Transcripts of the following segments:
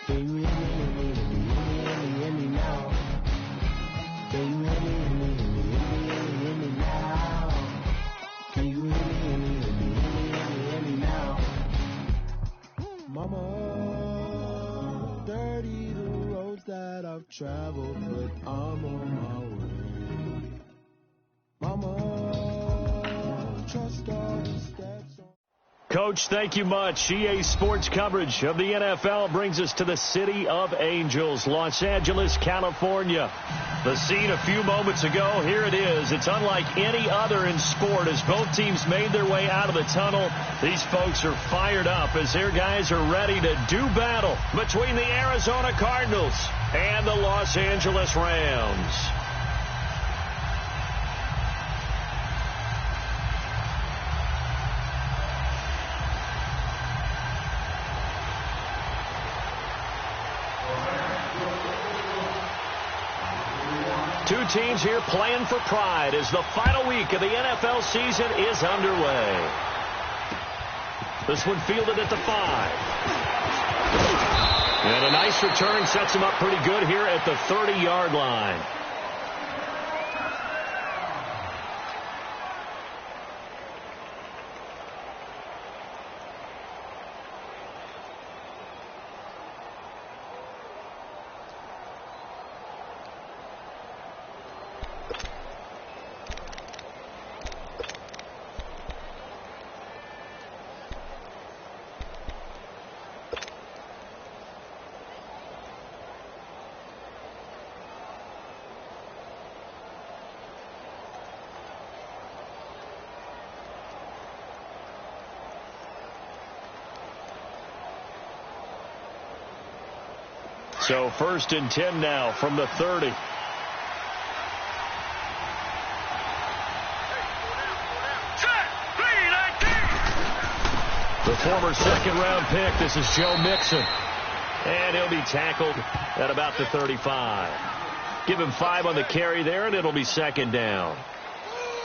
Can you hear me now? Can you hear me now? Can you hear me now? Mama, dirty the roads that I've traveled, but I'm on my way. Mama, trust all the steps. Coach, thank you much. EA Sports coverage of the NFL brings us to the City of Angels, Los Angeles, California. The scene a few moments ago, here it is. It's unlike any other in sport as both teams made their way out of the tunnel. These folks are fired up as their guys are ready to do battle between the Arizona Cardinals and the Los Angeles Rams. Two teams here playing for pride as the final week of the NFL season is underway. This one fielded at the 5. And a nice return sets him up pretty good here at the 30-yard line. So 1st and 10 now from the 30. The former second-round pick, this is Joe Mixon. And he'll be tackled at about the 35. Give him 5 on the carry there, and it'll be 2nd down.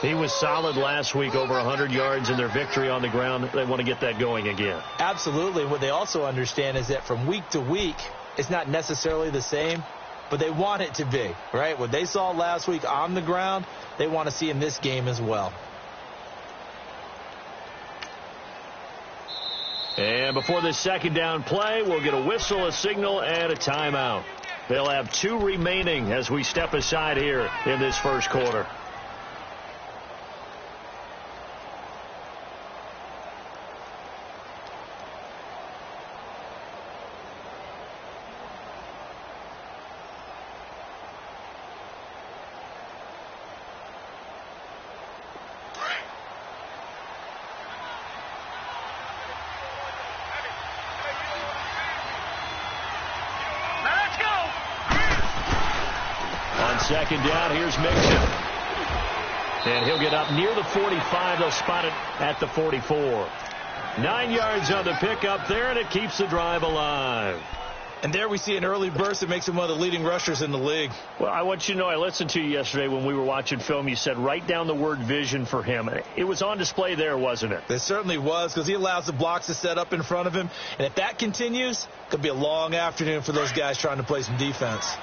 He was solid last week, over 100 yards in their victory on the ground. They want to get that going again. Absolutely. What they also understand is that from week to week, it's not necessarily the same, but they want it to be, right? What they saw last week on the ground, they want to see in this game as well. And before this 2nd down play, we'll get a whistle, a signal, and a timeout. They'll have 2 remaining as we step aside here in this first quarter. Second down, here's Mixon. And he'll get up near the 45. They'll spot it at the 44. 9 yards on the pickup there, and it keeps the drive alive. And there we see an early burst that makes him one of the leading rushers in the league. Well, I want you to know, I listened to you yesterday when we were watching film. You said write down the word vision for him. It was on display there, wasn't it? It certainly was, because he allows the blocks to set up in front of him. And if that continues, it could be a long afternoon for those guys trying to play some defense.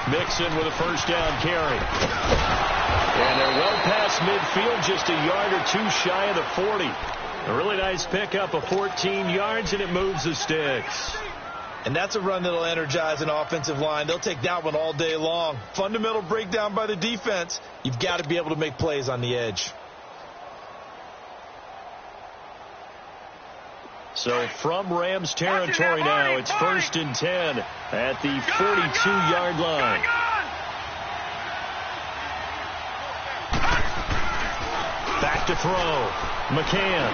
Mixon with a first down carry. And they're well past midfield, just a yard or two shy of the 40. A really nice pickup of 14 yards, and it moves the sticks. And that's a run that'll energize an offensive line. They'll take that one all day long. Fundamental breakdown by the defense. You've got to be able to make plays on the edge. So from Rams territory now, it's 1st and 10 at the 42-yard line. Back to throw. McCann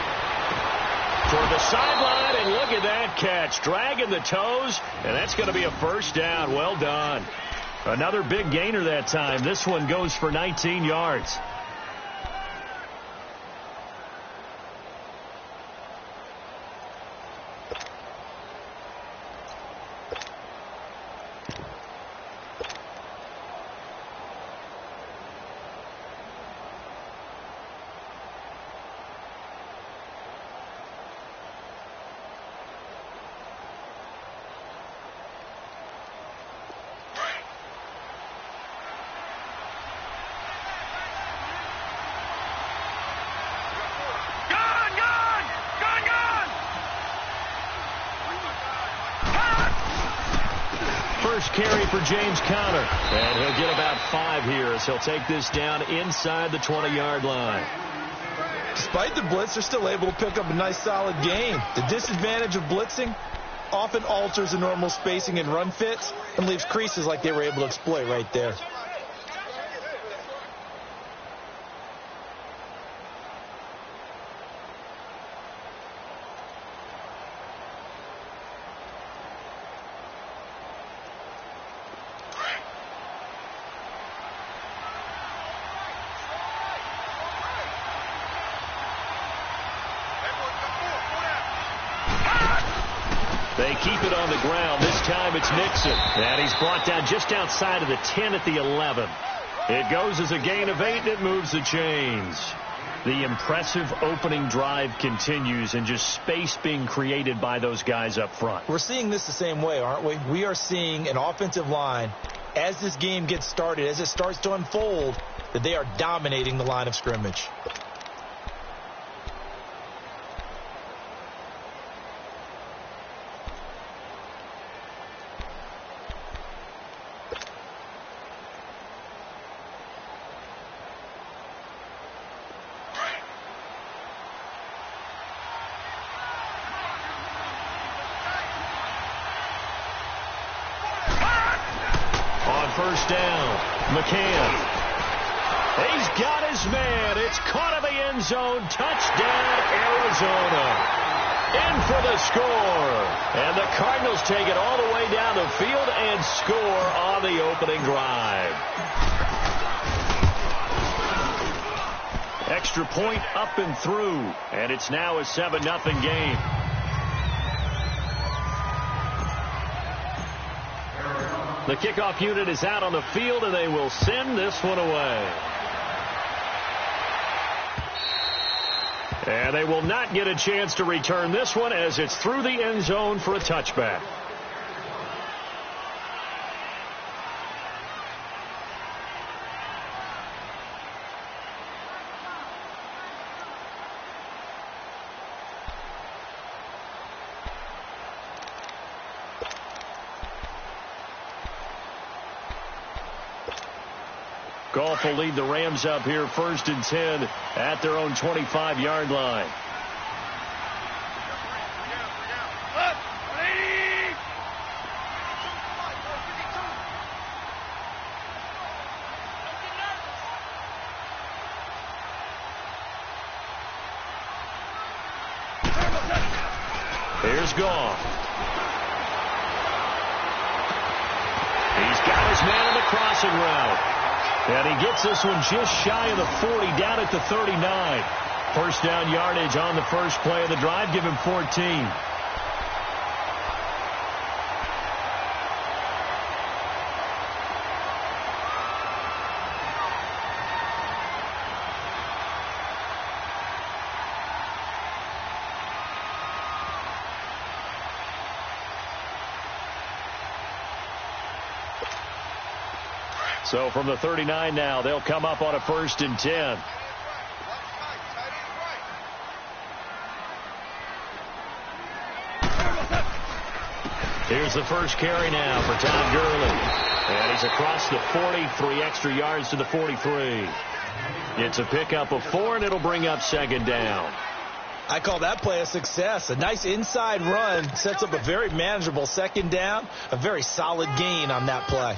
toward the sideline, and look at that catch. Dragging the toes, and that's going to be a first down. Well done. Another big gainer that time. This one goes for 19 yards. first carry for James Conner. And he'll get about 5 here as he'll take this down inside the 20-yard line. Despite the blitz, they're still able to pick up a nice, solid gain. The disadvantage of blitzing often alters the normal spacing and run fits and leaves creases like they were able to exploit right there. They keep it on the ground. This time it's Nixon. And he's brought down just outside of the 10 at the 11. It goes as a gain of 8, and it moves the chains. The impressive opening drive continues, and just space being created by those guys up front. We're seeing this the same way, aren't we? We are seeing an offensive line, as this game gets started, as it starts to unfold, that they are dominating the line of scrimmage. First down, McCann. He's got his man. It's caught in the end zone. Touchdown, Arizona. In for the score. And the Cardinals take it all the way down the field and score on the opening drive. Extra point up and through. And it's now a 7-0 game. The kickoff unit is out on the field, and they will send this one away. And they will not get a chance to return this one as it's through the end zone for a touchback. Goff will lead the Rams up here 1st and 10 at their own 25-yard line. Here's Goff. He's got his man on the crossing route. And he gets this one just shy of the 40, down at the 39. First down yardage on the first play of the drive. Give him 14. So from the 39 now, they'll come up on a 1st and 10. Here's the first carry now for Todd Gurley. And he's across the 40, 3 extra yards to the 43. It's a pickup of 4, and it'll bring up 2nd down. I call that play a success. A nice inside run sets up a very manageable 2nd down. A very solid gain on that play.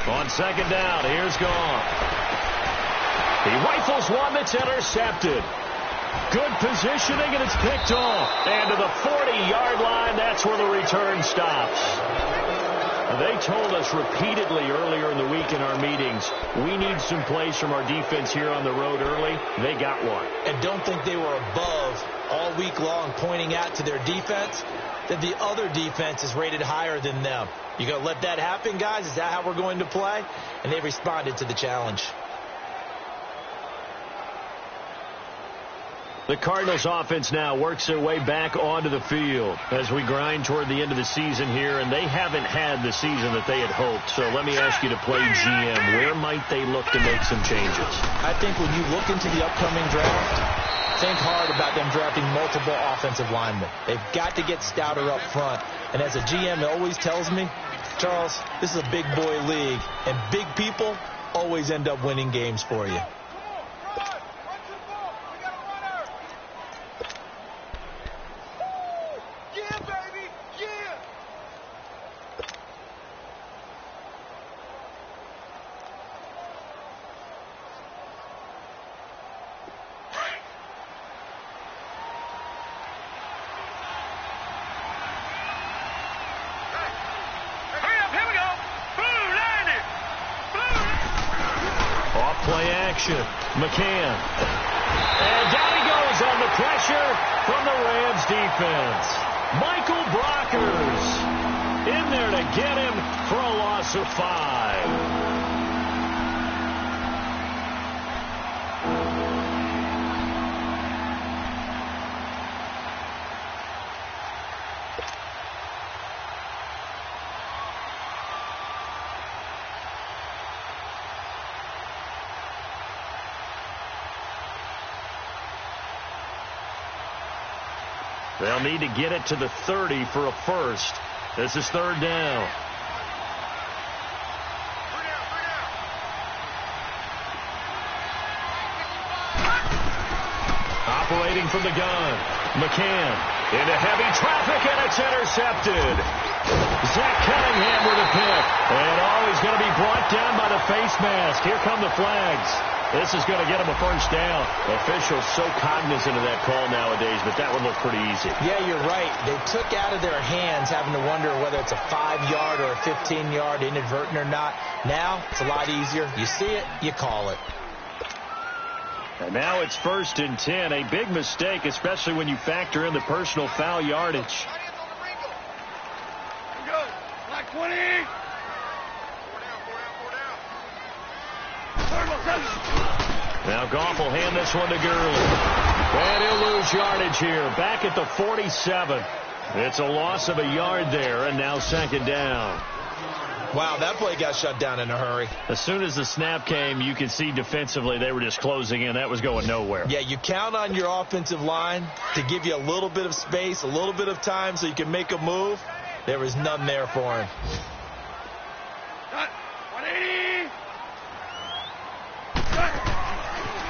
On 2nd down, here's Goff. He rifles one that's intercepted. Good positioning, and it's picked off. And to the 40-yard line, that's where the return stops. They told us repeatedly earlier in the week in our meetings, we need some plays from our defense here on the road early. They got one. And don't think they were above all week long pointing out to their defense. that the other defense is rated higher than them. You going to let that happen, guys? Is that how we're going to play? And they responded to the challenge. The Cardinals offense now works their way back onto the field as we grind toward the end of the season here, and they haven't had the season that they had hoped. So let me ask you to play GM. Where might they look to make some changes? I think when you look into the upcoming draft, think hard about them drafting multiple offensive linemen. They've got to get stouter up front. And as a GM, it always tells me, Charles, this is a big boy league, and big people always end up winning games for you. Play action. McCann. And down he goes on the pressure from the Rams defense. Michael Brockers in there to get him for a loss of 5. They'll need to get it to the 30 for a first. This is third down. Operating from the gun. McCann into heavy traffic, and it's intercepted. Zach Cunningham with a pick. And he's going to be brought down by the face mask. Here come the flags. This is going to get him a first down. Officials so cognizant of that call nowadays, but that would look pretty easy. Yeah, you're right. They took out of their hands having to wonder whether it's a 5-yard or a 15-yard inadvertent or not. Now, it's a lot easier. You see it, you call it. And now it's 1st and 10. A big mistake, especially when you factor in the personal foul yardage. Go. Black 20. Now Goff will hand this one to Gurley. And he'll lose yardage here. Back at the 47. It's a loss of a yard there, and now 2nd down. Wow, that play got shut down in a hurry. As soon as the snap came, you could see defensively they were just closing in. That was going nowhere. Yeah, you count on your offensive line to give you a little bit of space, a little bit of time so you can make a move. There was none there for him. 180.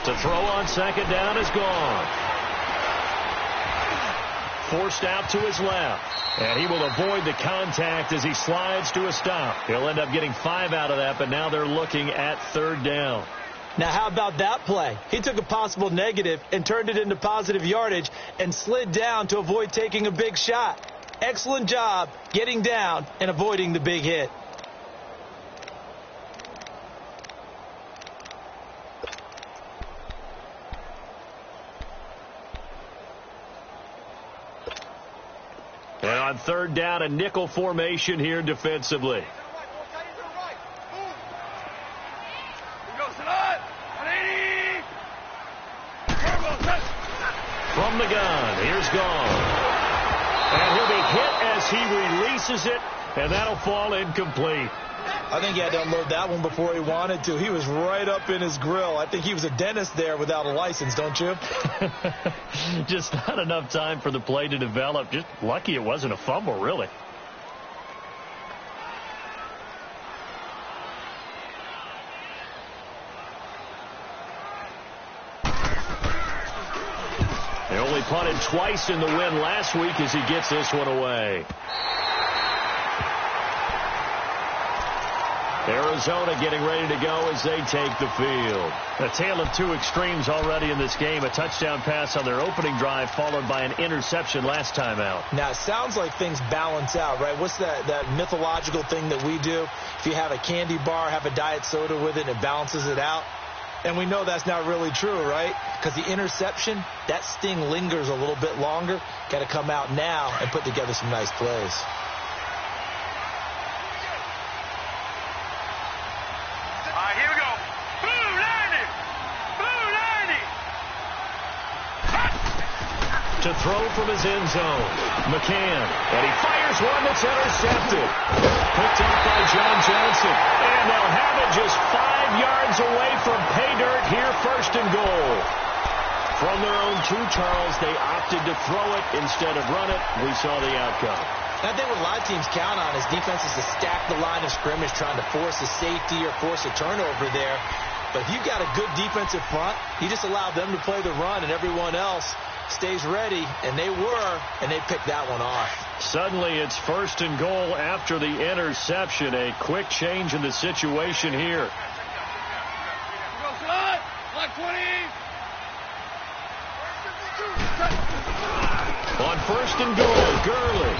To throw on 2nd down is gone. Forced out to his left. And he will avoid the contact as he slides to a stop. He'll end up getting 5 out of that, but now they're looking at 3rd down. Now, how about that play? He took a possible negative and turned it into positive yardage and slid down to avoid taking a big shot. Excellent job getting down and avoiding the big hit. And on 3rd down, a nickel formation here defensively. From the gun, here's Gone. And he'll be hit as he releases it, and that'll fall incomplete. I think he had to unload that one before he wanted to. He was right up in his grill. I think he was a dentist there without a license, don't you? Just not enough time for the play to develop. Just lucky it wasn't a fumble, really. They only punted twice in the win last week as he gets this one away. Arizona getting ready to go as they take the field. A tale of two extremes already in this game. A touchdown pass on their opening drive followed by an interception last time out. Now, it sounds like things balance out, right? What's that mythological thing that we do? If you have a candy bar, have a diet soda with it, and it balances it out. And we know that's not really true, right? Because the interception, that sting lingers a little bit longer. Got to come out now and put together some nice plays. All right, here we go. Blue 90. Blue 90. To throw from his end zone, McCann. And he fires one that's intercepted. Picked off by John Johnson. And they'll have it just 5 yards away from pay dirt here, first and goal. From their own 2, Charles, they opted to throw it instead of run it. We saw the outcome. I think what a lot of teams count on is defenses to stack the line of scrimmage, trying to force a safety or force a turnover there. But if you've got a good defensive front, you just allow them to play the run and everyone else stays ready, and they picked that one off. Suddenly it's first and goal after the interception. A quick change in the situation here. Go slide. Like 20. On first and goal, Gurley.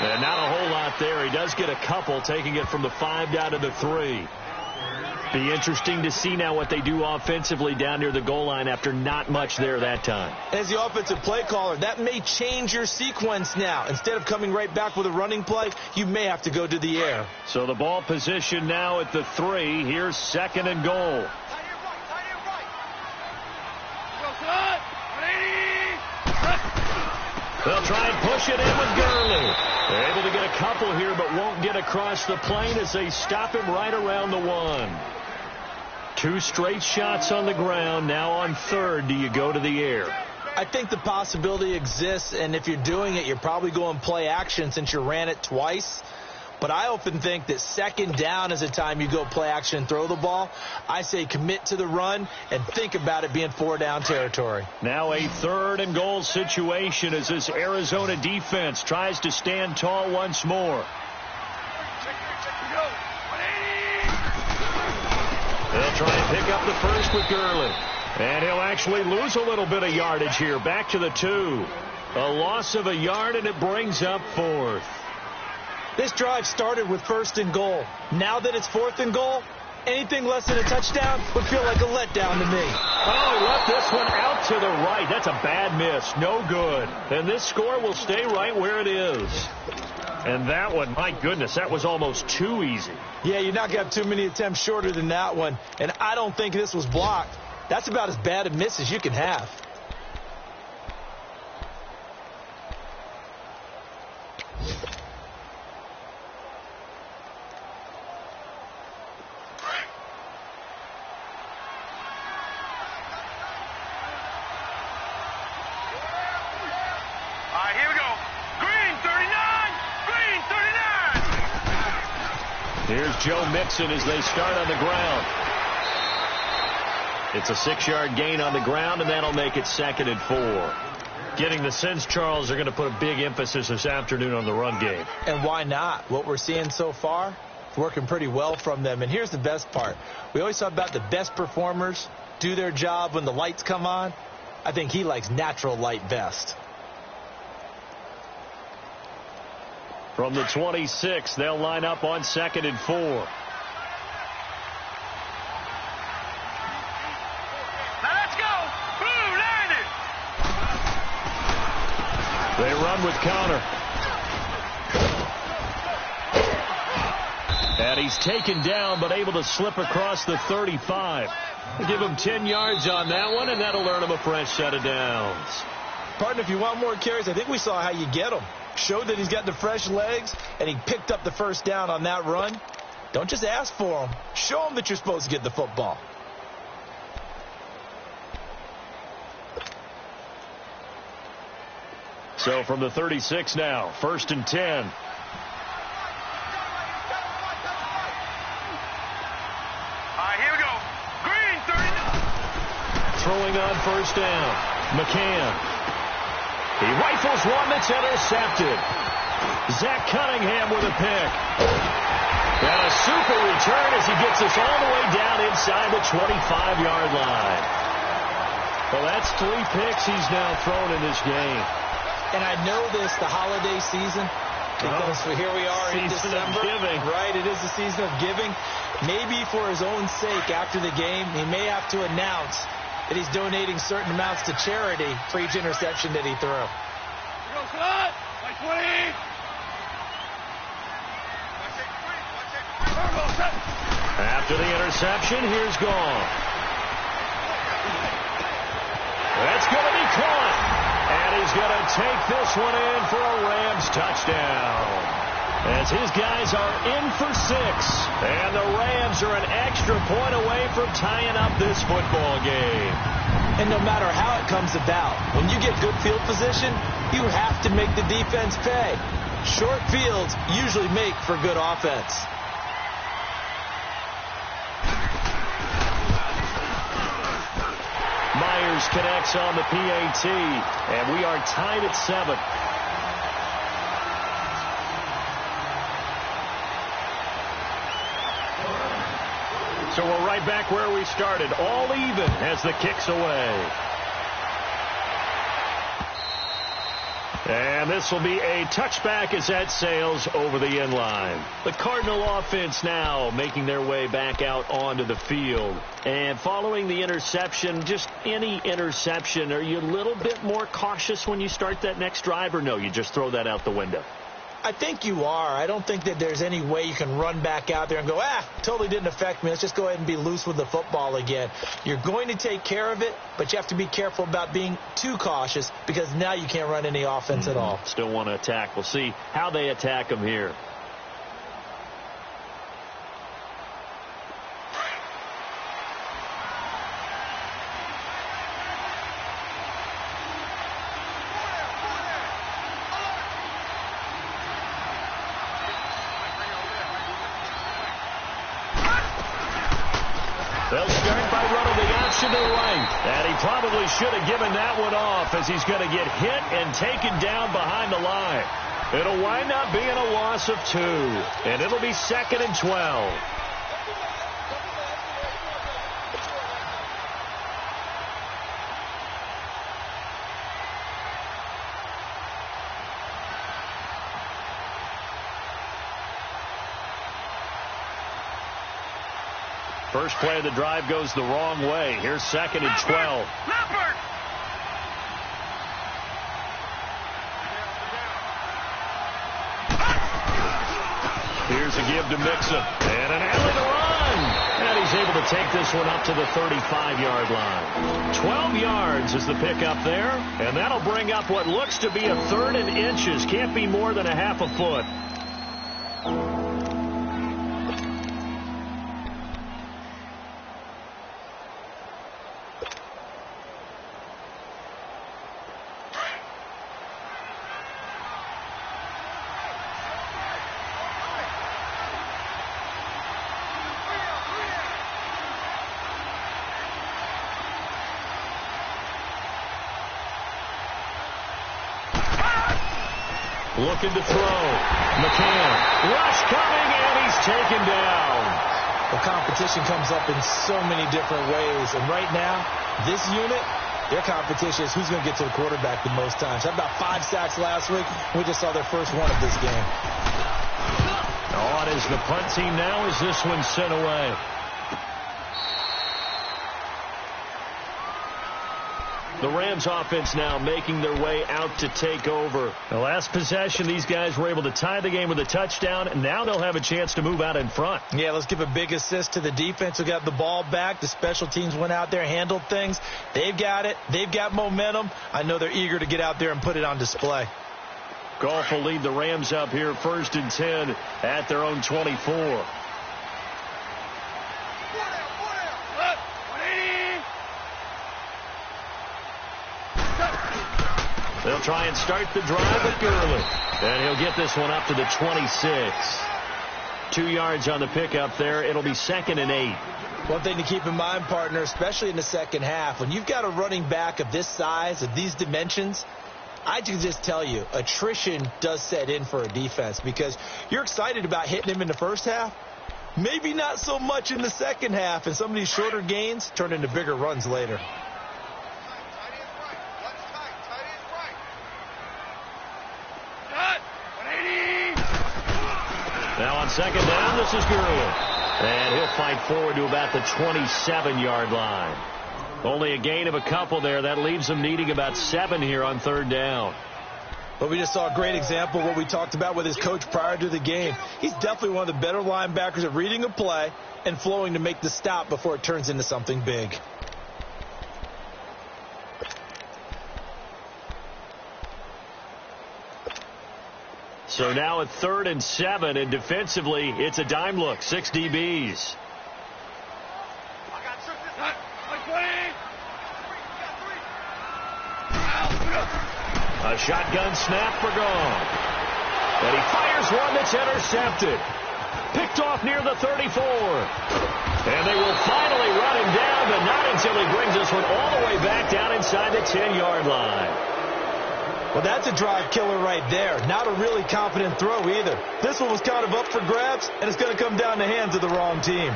And not a whole lot there. He does get a couple, taking it from the 5 down to the 3. Be interesting to see now what they do offensively down near the goal line after not much there that time. As the offensive play caller, that may change your sequence now. Instead of coming right back with a running play, you may have to go to the air. So the ball position now at the 3. Here's second and goal. Go slide. 180. They'll try and push it in with Gurley. They're able to get a couple here, but won't get across the plane as they stop him right around the 1. 2 straight shots on the ground. Now on third, do you go to the air? I think the possibility exists, and if you're doing it, you're probably going play action since you ran it twice. But I often think that second down is the time you go play action and throw the ball. I say commit to the run and think about it being 4 down territory. Now a third and goal situation as this Arizona defense tries to stand tall once more. They'll try and pick up the first with Gurley. And he'll actually lose a little bit of yardage here. Back to the 2. A loss of a yard, and it brings up 4th. This drive started with first and goal. Now that it's 4th and goal, anything less than a touchdown would feel like a letdown to me. Oh, he left this one out to the right. That's a bad miss. No good. And this score will stay right where it is. And that one, my goodness, that was almost too easy. Yeah, you're not going to have too many attempts shorter than that one. And I don't think this was blocked. That's about as bad a miss as you can have. Here's Joe Mixon as they start on the ground. It's a 6-yard gain on the ground, and that'll make it 2nd and 4. Getting the sense, Charles, they're going to put a big emphasis this afternoon on the run game. And why not? What we're seeing so far, working pretty well from them. And here's the best part. We always talk about the best performers do their job when the lights come on. I think he likes natural light best. From the 26, they'll line up on 2nd and 4. Let's go. Blue 90. They run with Connor. And he's taken down, but able to slip across the 35. They give him 10 yards on that one, and that'll earn him a fresh set of downs. Partner, if you want more carries, I think we saw how you get them. Showed that he's got the fresh legs, and he picked up the first down on that run. Don't just ask for them. Show them that you're supposed to get the football. So from the 36 now, 1st and 10. All right, here we go. Green 39. Throwing on first down. McCann. He rifles one that's intercepted. Zach Cunningham with a pick. And a super return as he gets us all the way down inside the 25-yard line. Well, that's 3 picks he's now thrown in this game. And I know this, the holiday season, because here we are in Season December. of giving. Right, it is the season of giving. Maybe for his own sake after the game, he may have to announce that he's donating certain amounts to charity for each interception that he threw. After the interception, here's Gone. That's going to be caught. And he's going to take this one in for a Rams touchdown. As his guys are in for 6. And the Rams are an extra point away from tying up this football game. And no matter how it comes about, when you get good field position, you have to make the defense pay. Short fields usually make for good offense. Myers connects on the PAT, and we are tied at 7. So we're right back where we started, all even as the kick's away. And this will be a touchback as that sails over the end line. The Cardinal offense now making their way back out onto the field. And following the interception, just any interception, are you a little bit more cautious when you start that next drive, or no, you just throw that out the window? I think you are. I don't think that there's any way you can run back out there and go, totally didn't affect me. Let's just go ahead and be loose with the football again. You're going to take care of it, but you have to be careful about being too cautious because now you can't run any offense at all. Still want to attack. We'll see how they attack them here. They'll start by running the option to the right. And he probably should have given that one off as he's going to get hit and taken down behind the line. It'll wind up being a loss of 2. And it'll be 2nd and 12. First play of the drive goes the wrong way. Here's 2nd and 12. Here's a give to Mixon. And an alley to run. And he's able to take this one up to the 35-yard line. 12 yards is the pickup there. And that'll bring up what looks to be a 3rd and inches. Can't be more than a half a foot. Looking to throw. McCann. Rush coming, and he's taken down. The competition comes up in so many different ways. And right now, this unit, their competition is who's going to get to the quarterback the most times. Had about 5 sacks last week. We just saw their first one of this game. On is the punt team now as this one's sent away. The Rams offense now making their way out to take over. The last possession, these guys were able to tie the game with a touchdown, and now they'll have a chance to move out in front. Yeah, let's give a big assist to the defense who got the ball back. The special teams went out there, handled things. They've got it. They've got momentum. I know they're eager to get out there and put it on display. Goff will lead the Rams up here 1st and 10 at their own 24. They'll try and start the drive with Gurley. And he'll get this one up to the 26. 2 yards on the pickup there. It'll be 2nd and 8. One thing to keep in mind, partner, especially in the second half, when you've got a running back of this size, of these dimensions, I can just tell you, attrition does set in for a defense because you're excited about hitting him in the first half. Maybe not so much in the second half, and some of these shorter gains turn into bigger runs later. second down. This is good. And he'll fight forward to about the 27-yard line. Only a gain of a couple there. That leaves him needing about 7 here on third down. But we just saw a great example of what we talked about with his coach prior to the game. He's definitely one of the better linebackers at reading a play and flowing to make the stop before it turns into something big. So now at 3rd and 7, and defensively, it's a dime look. 6 DBs. A shotgun snap for Gone. And he fires one that's intercepted. Picked off near the 34. And they will finally run him down, but not until he brings this one all the way back down inside the 10-yard line. Well, that's a drive killer right there. Not a really confident throw either. This one was kind of up for grabs, and it's going to come down the hands of the wrong team.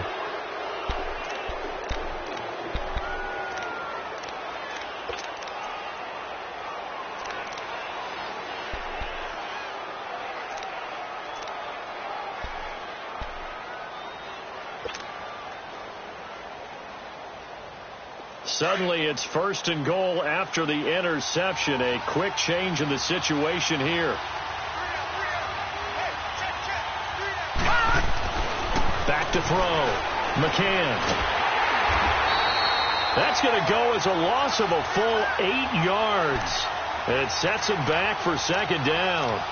Suddenly, it's 1st and goal after the interception. A quick change in the situation here. Back to throw. McCann. That's going to go as a loss of a full 8 yards. It sets him back for second down.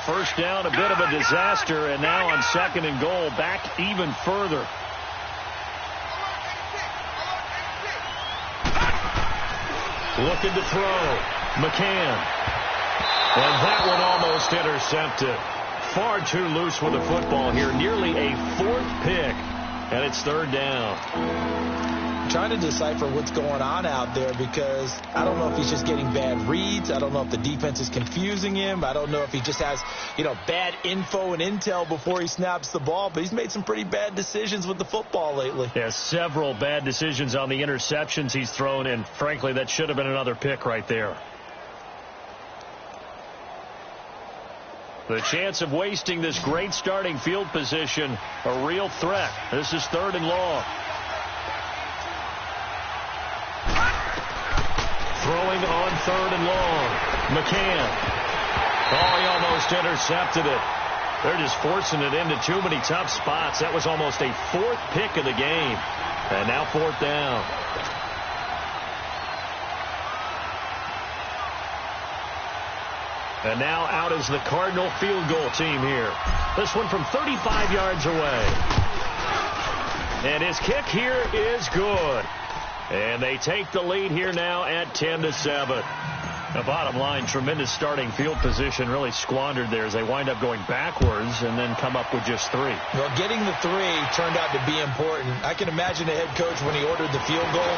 First down, a bit of a disaster, and now on 2nd and goal, back even further. Looking to throw. McCann. And that one almost intercepted. Far too loose with the football here. Nearly a 4th pick, and it's 3rd down. Trying to decipher what's going on out there because I don't know if he's just getting bad reads. I don't know if the defense is confusing him. I don't know if he just has, bad info and intel before he snaps the ball. But he's made some pretty bad decisions with the football lately. Yeah, several bad decisions on the interceptions he's thrown, and frankly, that should have been another pick right there. The chance of wasting this great starting field position, a real threat. This is 3rd and long. Throwing on 3rd and long. McCann. Oh, he almost intercepted it. They're just forcing it into too many tough spots. That was almost a 4th pick of the game. And now 4th down. And now out is the Cardinal field goal team here. This one from 35 yards away. And his kick here is good. And they take the lead here now at 10-7. The bottom line, tremendous starting field position, really squandered there as they wind up going backwards and then come up with just 3. Well, getting the 3 turned out to be important. I can imagine the head coach when he ordered the field goal.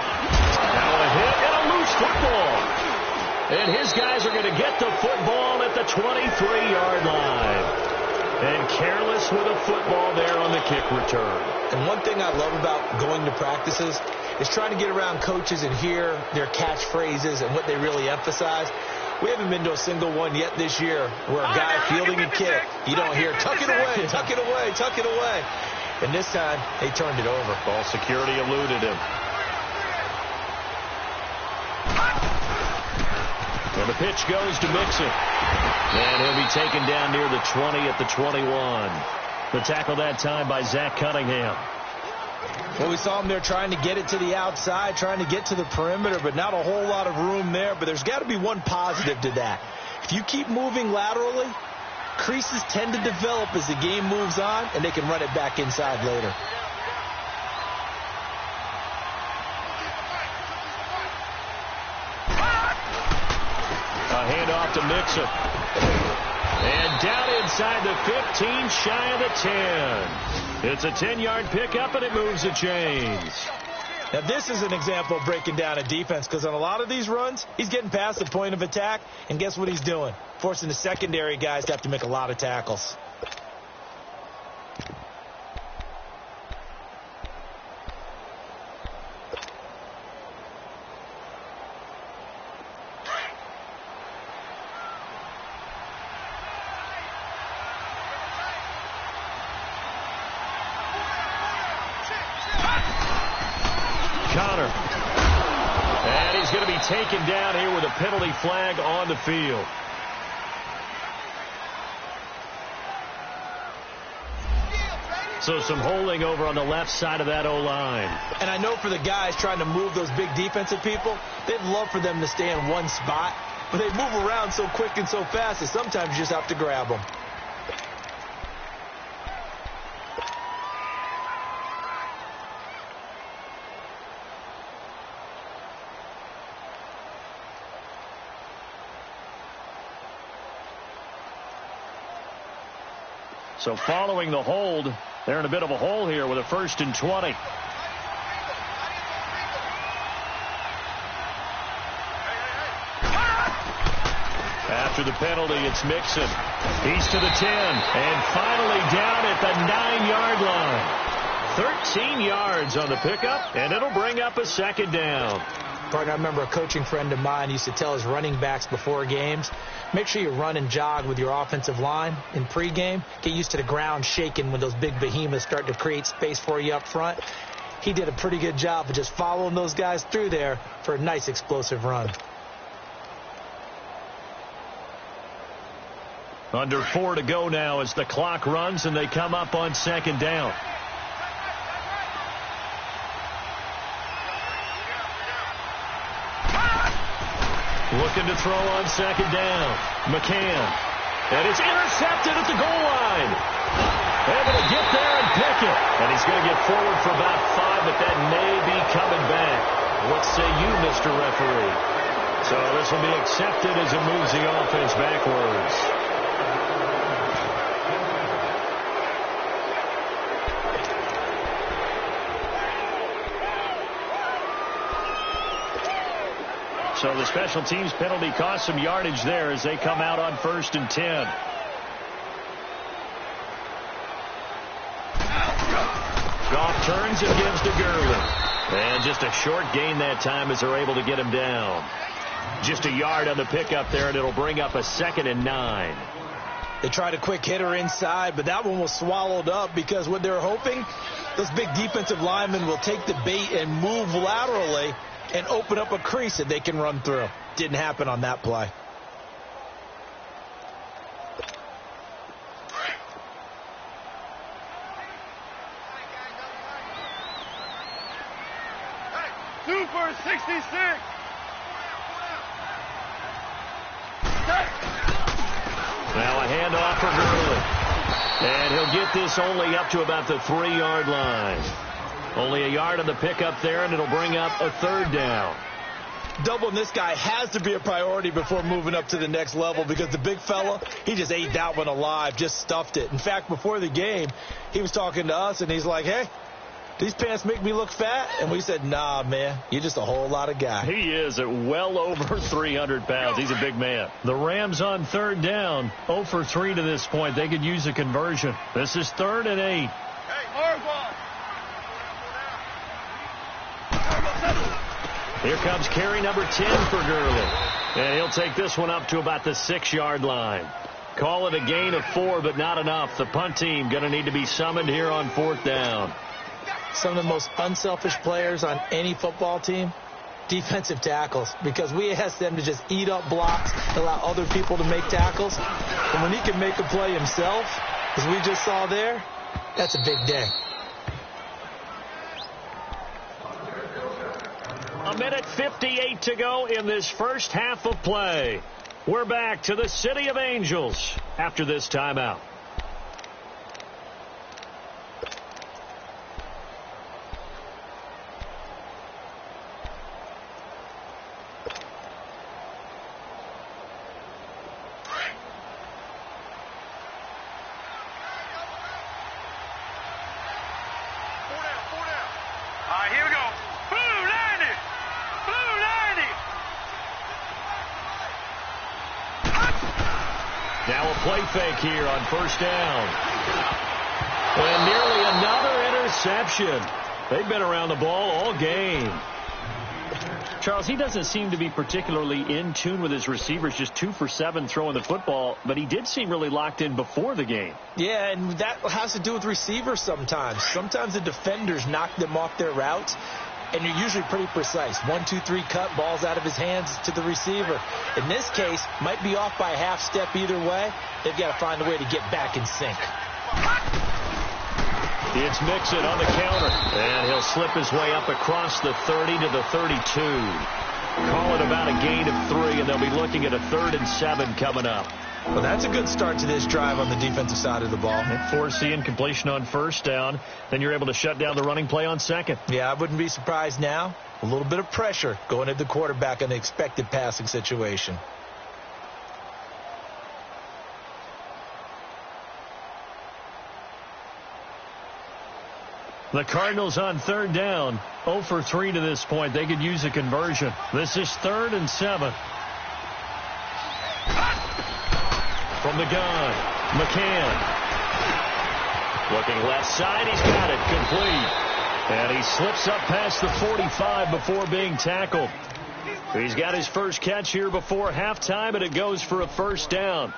Now a hit and a loose football. And his guys are going to get the football at the 23-yard line. And careless with a football there on the kick return. And one thing I love about going to practices is trying to get around coaches and hear their catchphrases and what they really emphasize. We haven't been to a single one yet this year where a guy fielding a kick, you don't hear, tuck it away, tuck it away, tuck it away. And this time, they turned it over. Ball security eluded him. And the pitch goes to Mixon. And he'll be taken down near the 20 at the 21. The tackle that time by Zach Cunningham. Well, we saw him there trying to get it to the outside, trying to get to the perimeter, but not a whole lot of room there. But there's got to be one positive to that. If you keep moving laterally, creases tend to develop as the game moves on, and they can run it back inside later. A handoff to Mixon. And down inside the 15, shy of the 10. It's a 10-yard pickup, and it moves the chains. Now, this is an example of breaking down a defense because on a lot of these runs, he's getting past the point of attack, and guess what he's doing? Forcing the secondary guys to have to make a lot of tackles. taken down here with a penalty flag on the field. So some holding over on the left side of that O-line. And I know for the guys trying to move those big defensive people, they'd love for them to stay in one spot. But they move around so quick and so fast that sometimes you just have to grab them. So following the hold, they're in a bit of a hole here with a 1st and 20. After the penalty, it's Mixon. He's to the 10. And finally down at the 9-yard line. 13 yards on the pickup, and it'll bring up a 2nd down. Partner, I remember a coaching friend of mine used to tell his running backs before games, make sure you run and jog with your offensive line in pregame. Get used to the ground shaking when those big behemoths start to create space for you up front. He did a pretty good job of just following those guys through there for a nice explosive run. Under 4 to go now as the clock runs and they come up on 2nd down. Looking to throw on 2nd down. McCann. And it's intercepted at the goal line. Able to get there and pick it. And he's going to get forward for about 5, but that may be coming back. What say you, Mr. Referee? So this will be accepted as it moves the offense backwards. So the special teams penalty cost some yardage there as they come out on 1st and 10. Goff turns and gives to Gurley. And just a short gain that time as they're able to get him down. Just a yard on the pickup there, and it'll bring up a 2nd and 9. They tried a quick hitter inside, but that one was swallowed up because what they're hoping, those big defensive linemen will take the bait and move laterally and open up a crease that they can run through. Didn't happen on that play. Hey, 2 for 66. Now a handoff for Gurley. And he'll get this only up to about the 3-yard line. Only a yard on the pickup there, and it'll bring up a 3rd down. Doubling this guy has to be a priority before moving up to the next level because the big fella, he just ate that one alive, just stuffed it. In fact, before the game, he was talking to us, and he's like, hey, these pants make me look fat? And we said, nah, man, you're just a whole lot of guy. He is at well over 300 pounds. He's a big man. The Rams on 3rd down, 0 for 3 to this point. They could use a conversion. This is 3rd and 8. Hey, Marvel. Here comes carry number 10 for Gurley. And he'll take this one up to about the 6-yard line. Call it a gain of 4, but not enough. The punt team going to need to be summoned here on 4th down. Some of the most unselfish players on any football team, defensive tackles, because we ask them to just eat up blocks, allow other people to make tackles. And when he can make a play himself, as we just saw there, that's a big day. A minute 58 to go in this first half of play. We're back to the City of Angels after this timeout. Here we go. Blue 90. Blue 90. Now a play fake here on 1st down. And nearly another interception. They've been around the ball all game. Charles, he doesn't seem to be particularly in tune with his receivers, just 2 for 7 throwing the football, but he did seem really locked in before the game. Yeah, and that has to do with receivers sometimes. Sometimes the defenders knock them off their routes. and you're usually pretty precise. 1, 2, 3 cut, balls out of his hands to the receiver. In this case, might be off by a half step either way. They've got to find a way to get back in sync. It's Mixon on the counter, and he'll slip his way up across the 30 to the 32. Call it about a gain of 3, and they'll be looking at a 3rd and 7 coming up. Well, that's a good start to this drive on the defensive side of the ball. Force the incompletion on 1st down. Then you're able to shut down the running play on 2nd. Yeah, I wouldn't be surprised now. A little bit of pressure going at the quarterback in the expected passing situation. The Cardinals on 3rd down. 0 for 3 to this point. They could use a conversion. This is 3rd and 7. From the gun, McCann. Looking left side, he's got it, complete. And he slips up past the 45 before being tackled. He's got his first catch here before halftime, and it goes for a 1st down.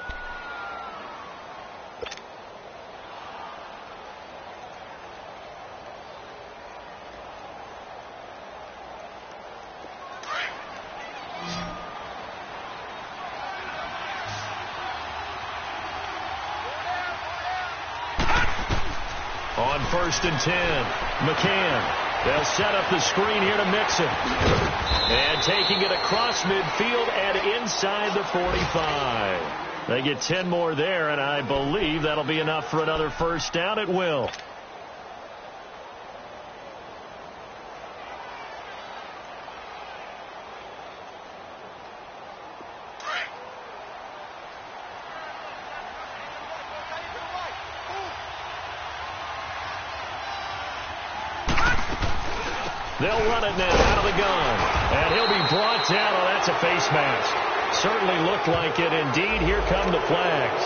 On 1st and 10, McCann. They'll set up the screen here to Mixon. And taking it across midfield and inside the 45. They get 10 more there, and I believe that'll be enough for another 1st down. It will. They'll run it now out of the gun. And he'll be brought down. Oh, that's a face mask. Certainly looked like it. Indeed, here come the flags.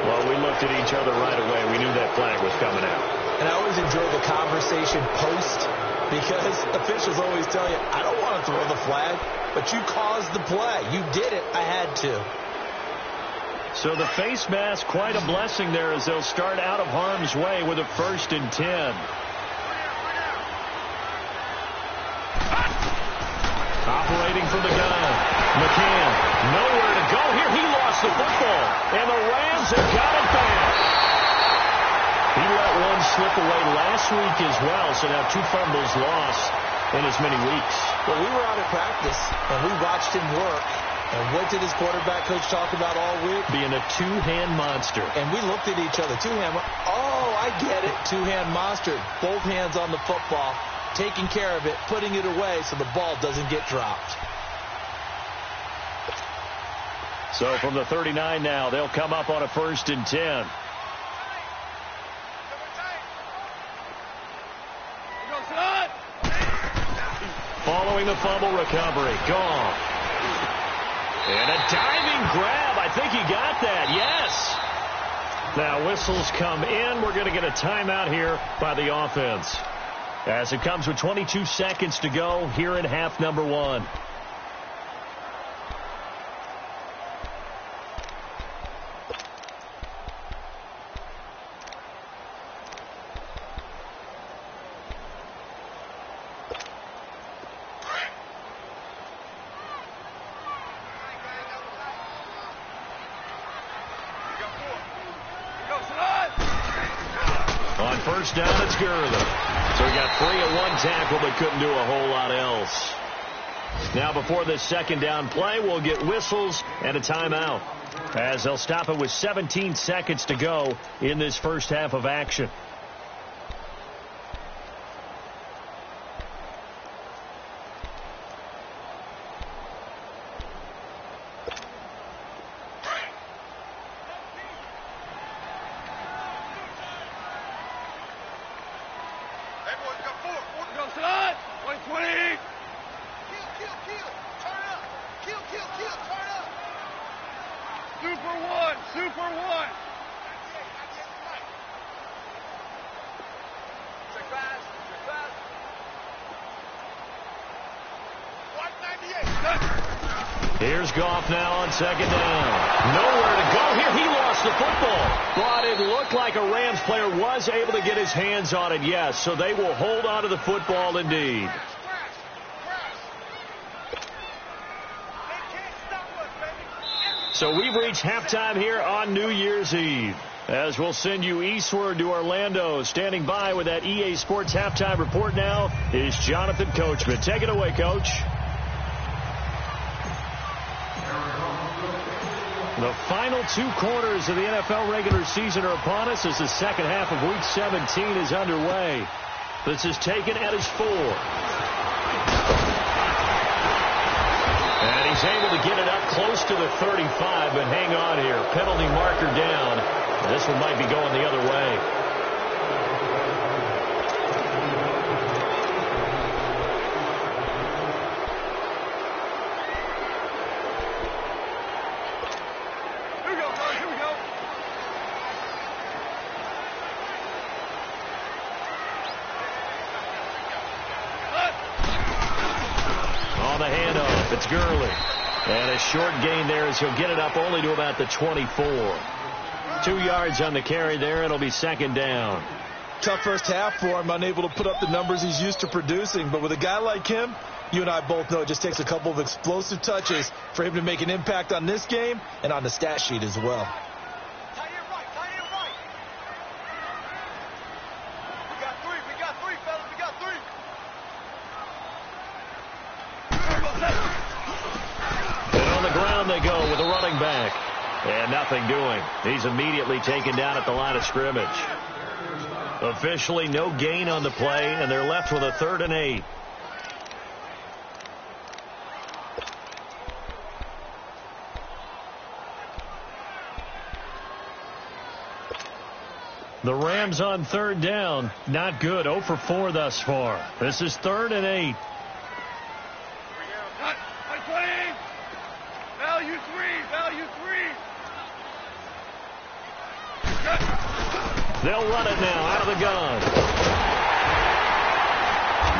Well, we looked at each other right away. We knew that flag was coming out. And I always enjoy the conversation post, because officials always tell you, I don't want to throw the flag, but you caused the play. You did it. I had to. So the face mask, quite a blessing there as they'll start out of harm's way with a 1st and 10. Operating from the gun. McCann, nowhere to go here. He lost the football, and the Rams have got it back. He let one slip away last week as well, so now 2 fumbles lost in as many weeks. Well, we were out of practice, and we watched him work. And what did his quarterback coach talk about all week? Being a 2-hand monster. And we looked at each other. 2-hand. Oh, I get it. 2-hand monster. Both hands on the football, taking care of it, putting it away so the ball doesn't get dropped. So from the 39 now, they'll come up on a 1st and 10. Following the fumble recovery, gone. And a diving grab. I think he got that. Yes. Now whistles come in. We're going to get a timeout here by the offense, as it comes with 22 seconds to go here in half number 1. On 1st down, it's Gurley. So he got 3 at 1 tackle, but couldn't do a whole lot else. Now before this 2nd down play, we'll get whistles and a timeout, as they'll stop it with 17 seconds to go in this first half of action. Here's Goff now on 2nd down. Nowhere to go here. He lost the football. But it looked like a Rams player was able to get his hands on it, yes. So they will hold on to the football indeed. So we've reached halftime here on New Year's Eve. As we'll send you eastward to Orlando. Standing by with that EA Sports halftime report now is Jonathan Coachman. Take it away, Coach. The final 2 quarters of the NFL regular season are upon us as the second half of Week 17 is underway. This is taken at his 4. And he's able to get it up close to the 35, but hang on here. Penalty marker down. This one might be going the other way. Here we go, guys. Here we go. On the handoff, it's Gurley. And a short gain there as he'll get it up only to about the 24. 2 yards on the carry there. It'll be second down. Tough first half for him, unable to put up the numbers he's used to producing. But with a guy like him, you and I both know it just takes a couple of explosive touches for him to make an impact on this game and on the stat sheet as well. Tie it right. We got three, fellas. We got 3. And on the ground they go with the running back. And nothing doing. He's immediately taken down at the line of scrimmage. Officially no gain on the play, and they're left with a 3rd and 8. The Rams on 3rd down. Not good. 0 for 4 thus far. This is 3rd and 8. Value 3. They'll run it now out of the gun.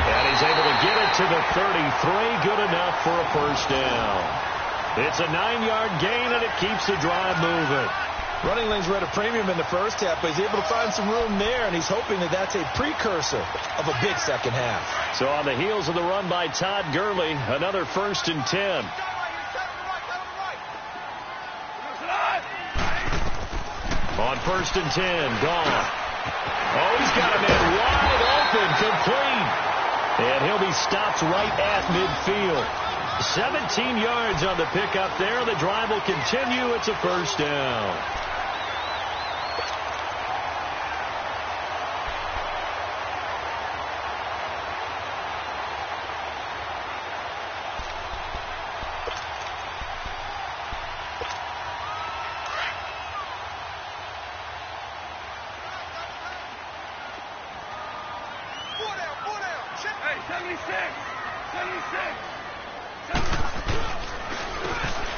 And he's able to get it to the 33. Good enough for a first down. It's a 9-yard gain, and it keeps the drive moving. Running lanes were at a premium in the first half, but he's able to find some room there, and he's hoping that that's a precursor of a big second half. So on the heels of the run by Todd Gurley, another 1st and 10. On 1st and 10, gone. Oh, he's got a man wide open, complete. And he'll be stopped right at midfield. 17 yards on the pickup there. The drive will continue. It's a first down.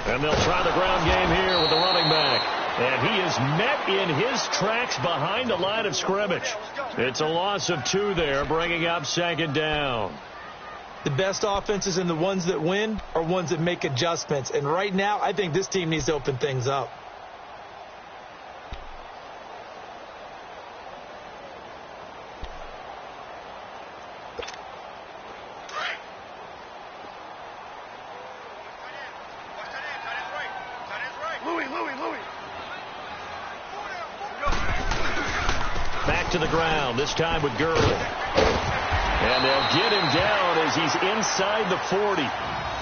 And they'll try the ground game here with the running back. And he is met in his tracks behind the line of scrimmage. It's a loss of 2 there, bringing up second down. The best offenses and the ones that win are ones that make adjustments. And right now, I think this team needs to open things up. To the ground, this time with Gurley. And they'll get him down as he's inside the 40.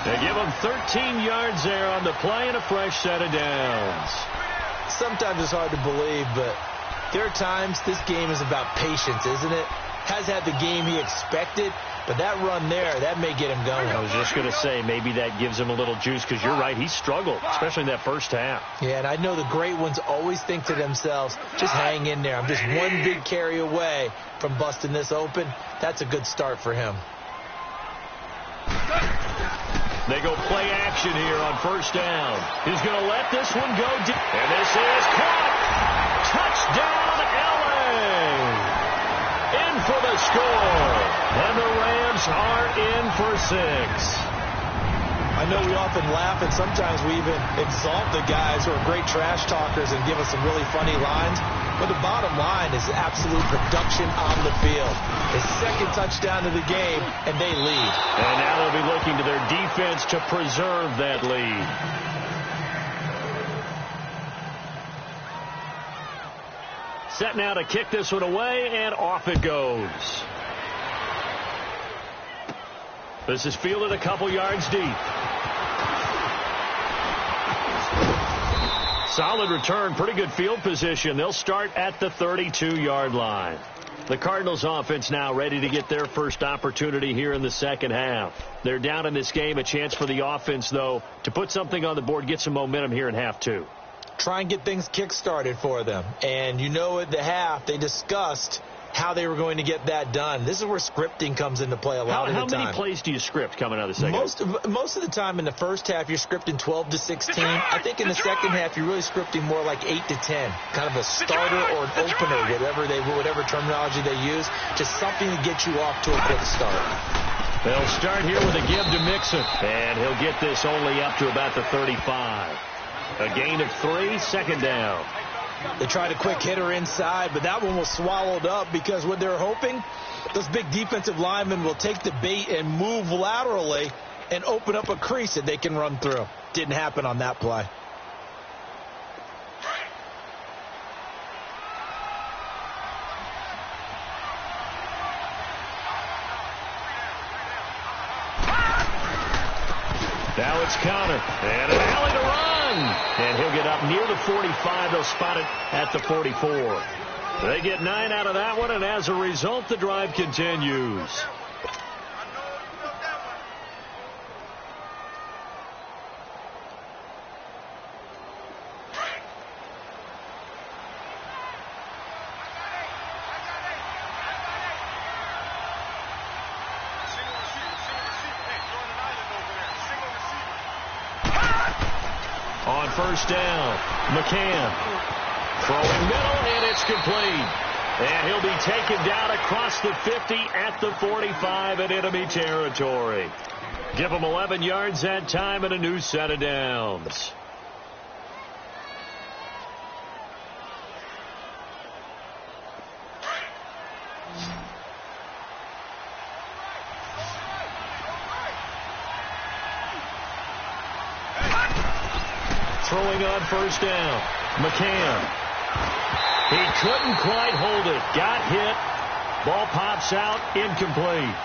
They give him 13 yards there on the play and a fresh set of downs. Sometimes it's hard to believe, but there are times this game is about patience, isn't it? Has had the game he expected, but that run there, that may get him going. I was just going to say, maybe that gives him a little juice, because you're right, he struggled, especially in that first half. Yeah, and I know the great ones always think to themselves, just hang in there. I'm just one big carry away from busting this open. That's a good start for him. They go play action here on first down. He's going to let this one go deep. And this is caught. Touchdown, LA. In for the score. And the Rams are in for 6. I know we often laugh, and sometimes we even exalt the guys who are great trash talkers and give us some really funny lines. But the bottom line is absolute production on the field. His second touchdown of the game, and they lead. And now they'll be looking to their defense to preserve that lead. set now to kick this one away, and off it goes. This is fielded a couple yards deep. Solid return, pretty good field position. They'll start at the 32-yard line. The Cardinals offense now ready to get their first opportunity here in the second half. They're down in this game. A chance for the offense, though, to put something on the board, get some momentum here in half two. Try and get things kick-started for them. And you know at the half they discussed how they were going to get that done. This is where scripting comes into play a lot of the time. How many plays do you script coming out of the second half? Most of the time in the first half, you're scripting 12 to 16. I think in the second half, you're really scripting more like 8 to 10. Kind of a starter or an opener, whatever terminology they use. Just something to get you off to a quick start. They'll start here with a give to Mixon. And he'll get this only up to about the 35. A gain of 3, second down. They tried a quick hitter inside, but that one was swallowed up because what they're hoping, those big defensive linemen will take the bait and move laterally and open up a crease that they can run through. Didn't happen on that play. Now it's Connor, and an alley to run. And he'll get up near the 45. They'll spot it at the 44. They get 9 out of that one, and as a result, the drive continues. On first down, McCann throwing middle, and it's complete. And he'll be taken down across the 50 at the 45 in enemy territory. Give him 11 yards that time and a new set of downs. Throwing on first down, McCann. He couldn't quite hold it. Got hit. Ball pops out, incomplete.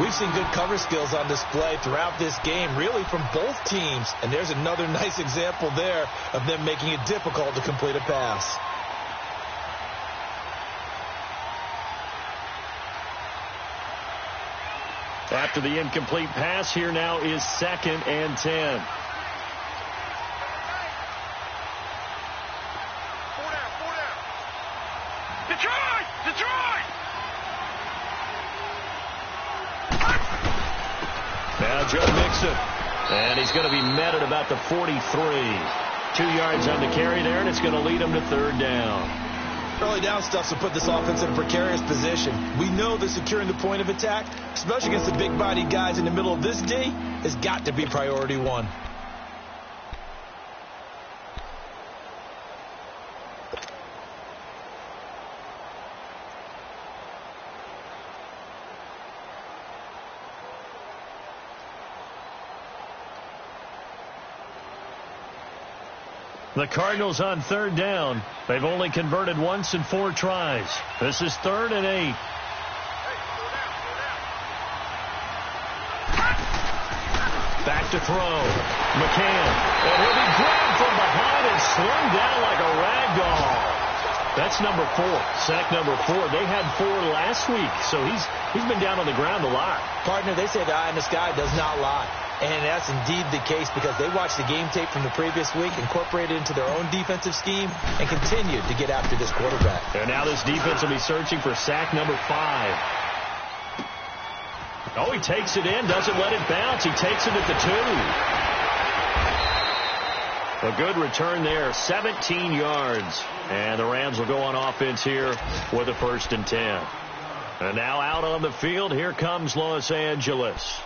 We've seen good cover skills on display throughout this game, really from both teams. And there's another nice example there of them making it difficult to complete a pass. After the incomplete pass, here now is 2nd and 10. Now Joe Mixon, and he's going to be met at about the 43. 2 yards on the carry there, and it's going to lead him to 3rd down. Early down stuff to put this offense in a precarious position. We know that securing the point of attack, especially against the big-bodied guys in the middle of this D, has got to be priority one. The Cardinals on 3rd down. They've only converted once in 4 tries. This is 3rd and 8. Back to throw. McCann. And he'll be grabbed from behind and slung down like a rag doll. That's number 4. Sack number 4. They had 4 last week, so he's been down on the ground a lot. Partner, they say the eye in the sky does not lie. And that's indeed the case because they watched the game tape from the previous week, incorporated it into their own defensive scheme, and continued to get after this quarterback. And now this defense will be searching for sack number 5. Oh, he takes it in, doesn't let it bounce. He takes it at the 2. A good return there, 17 yards. And the Rams will go on offense here with a 1st and 10. And now out on the field, here comes Los Angeles.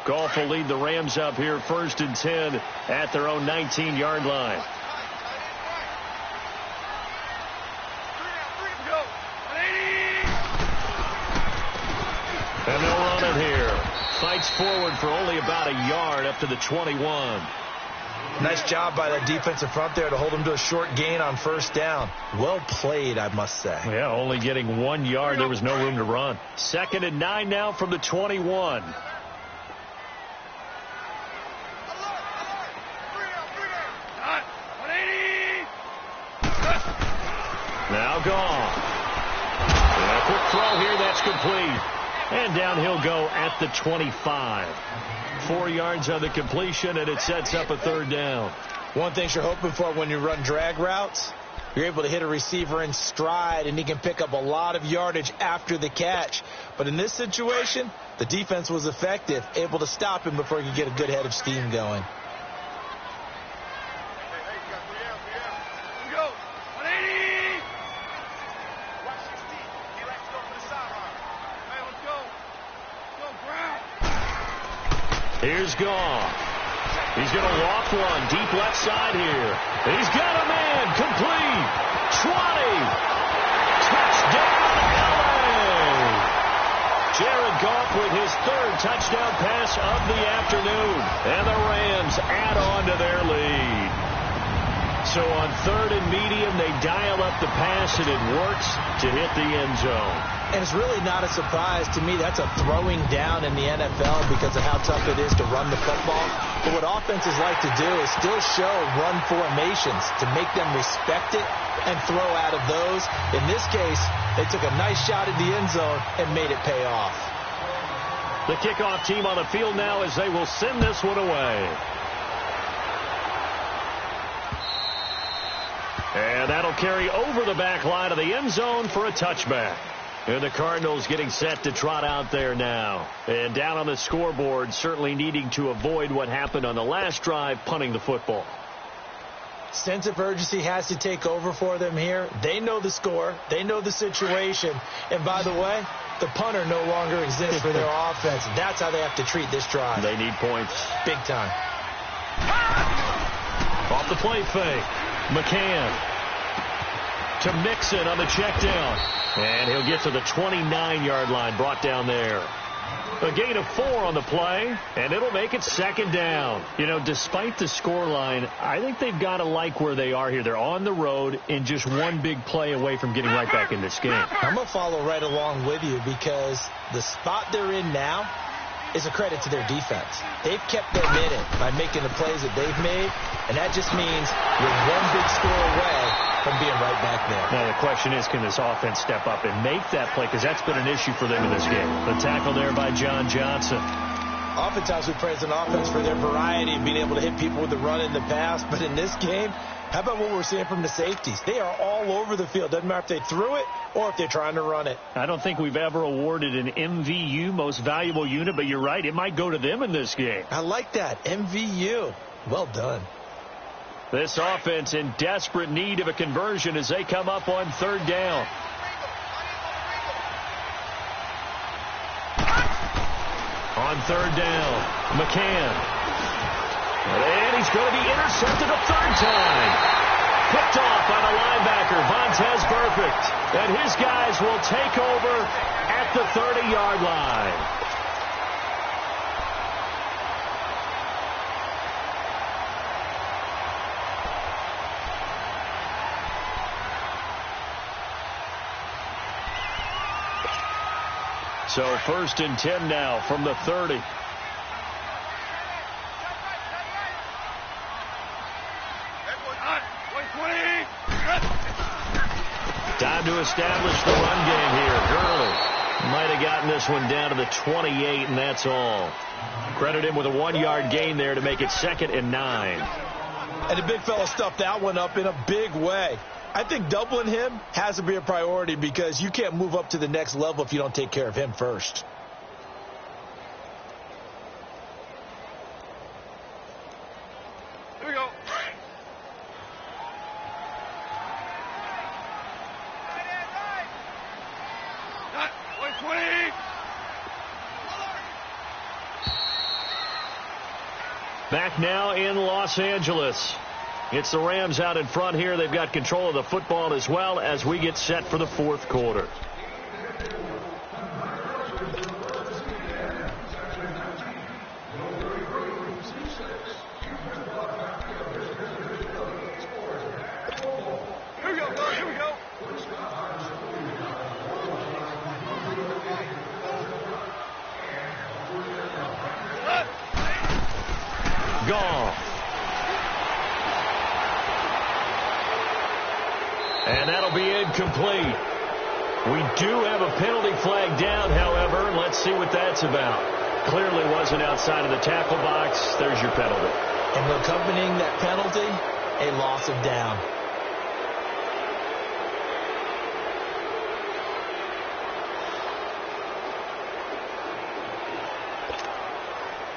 Goff will lead the Rams up here 1st and 10 at their own 19-yard line. gets forward for only about a yard up to the 21. Nice job by that defensive front there to hold them to a short gain on first down. Well played, I must say. Yeah, only getting 1 yard. There was no room to run. 2nd and 9 now from the 21. Now gone. And a quick throw here, that's complete. And down he'll go at the 25. 4 yards on the completion, and it sets up a 3rd down. One thing you're hoping for when you run drag routes, you're able to hit a receiver in stride, and he can pick up a lot of yardage after the catch. But in this situation, the defense was effective, able to stop him before he could get a good head of steam going. Here's Goff. He's going to loft one deep left side here. He's got a man complete. 20. Touchdown, LA. Jared Goff with his 3rd touchdown pass of the afternoon. And the Rams add on to their lead. So on 3rd and medium, they dial up the pass, and it works to hit the end zone. And it's really not a surprise to me. That's a throwing down in the NFL because of how tough it is to run the football. But what offenses like to do is still show run formations to make them respect it and throw out of those. In this case, they took a nice shot at the end zone and made it pay off. The kickoff team on the field now as they will send this one away. And that'll carry over the back line of the end zone for a touchback. And the Cardinals getting set to trot out there now. And down on the scoreboard, certainly needing to avoid what happened on the last drive, punting the football. Sense of urgency has to take over for them here. They know the score. They know the situation. And by the way, the punter no longer exists for their offense. That's how they have to treat this drive. They need points. Big time. Off the play fake. McCann to Mixon on the check down. And he'll get to the 29-yard line, brought down there. A gain of 4 on the play, and it'll make it 2nd down. You know, despite the scoreline, I think they've got to like where they are here. They're on the road and just one big play away from getting right back in this game. I'm going to follow right along with you because the spot they're in now is a credit to their defense. They've kept them in it by making the plays that they've made, and that just means you're one big score away from being right back there. Now, the question is, can this offense step up and make that play? Because that's been an issue for them in this game. The tackle there by John Johnson. Oftentimes we praise an offense for their variety of being able to hit people with the run and the pass. But in this game, how about what we're seeing from the safeties? They are all over the field. Doesn't matter if they threw it or if they're trying to run it. I don't think we've ever awarded an MVU, most valuable unit, but you're right. It might go to them in this game. I like that. MVU. Well done. This offense in desperate need of a conversion as they come up on 3rd down. On 3rd down, McCann. And he's going to be intercepted a 3rd time. Picked off by the linebacker, Vontaze Burfict. And his guys will take over at the 30-yard line. So 1st and 10 now from the 30. Time to establish the run game here. Gurley might have gotten this one down to the 28, and that's all. Credit him with a 1-yard gain there to make it 2nd and 9. And the big fella stuffed that one up in a big way. I think doubling him has to be a priority because you can't move up to the next level if you don't take care of him first. Here we go. Not 120. Back now in Los Angeles. It's the Rams out in front here. They've got control of the football as well as we get set for the 4th quarter. Goff. And that'll be incomplete. We do have a penalty flag down, however. Let's see what that's about. Clearly wasn't outside of the tackle box. There's your penalty. And accompanying that penalty, a loss of down.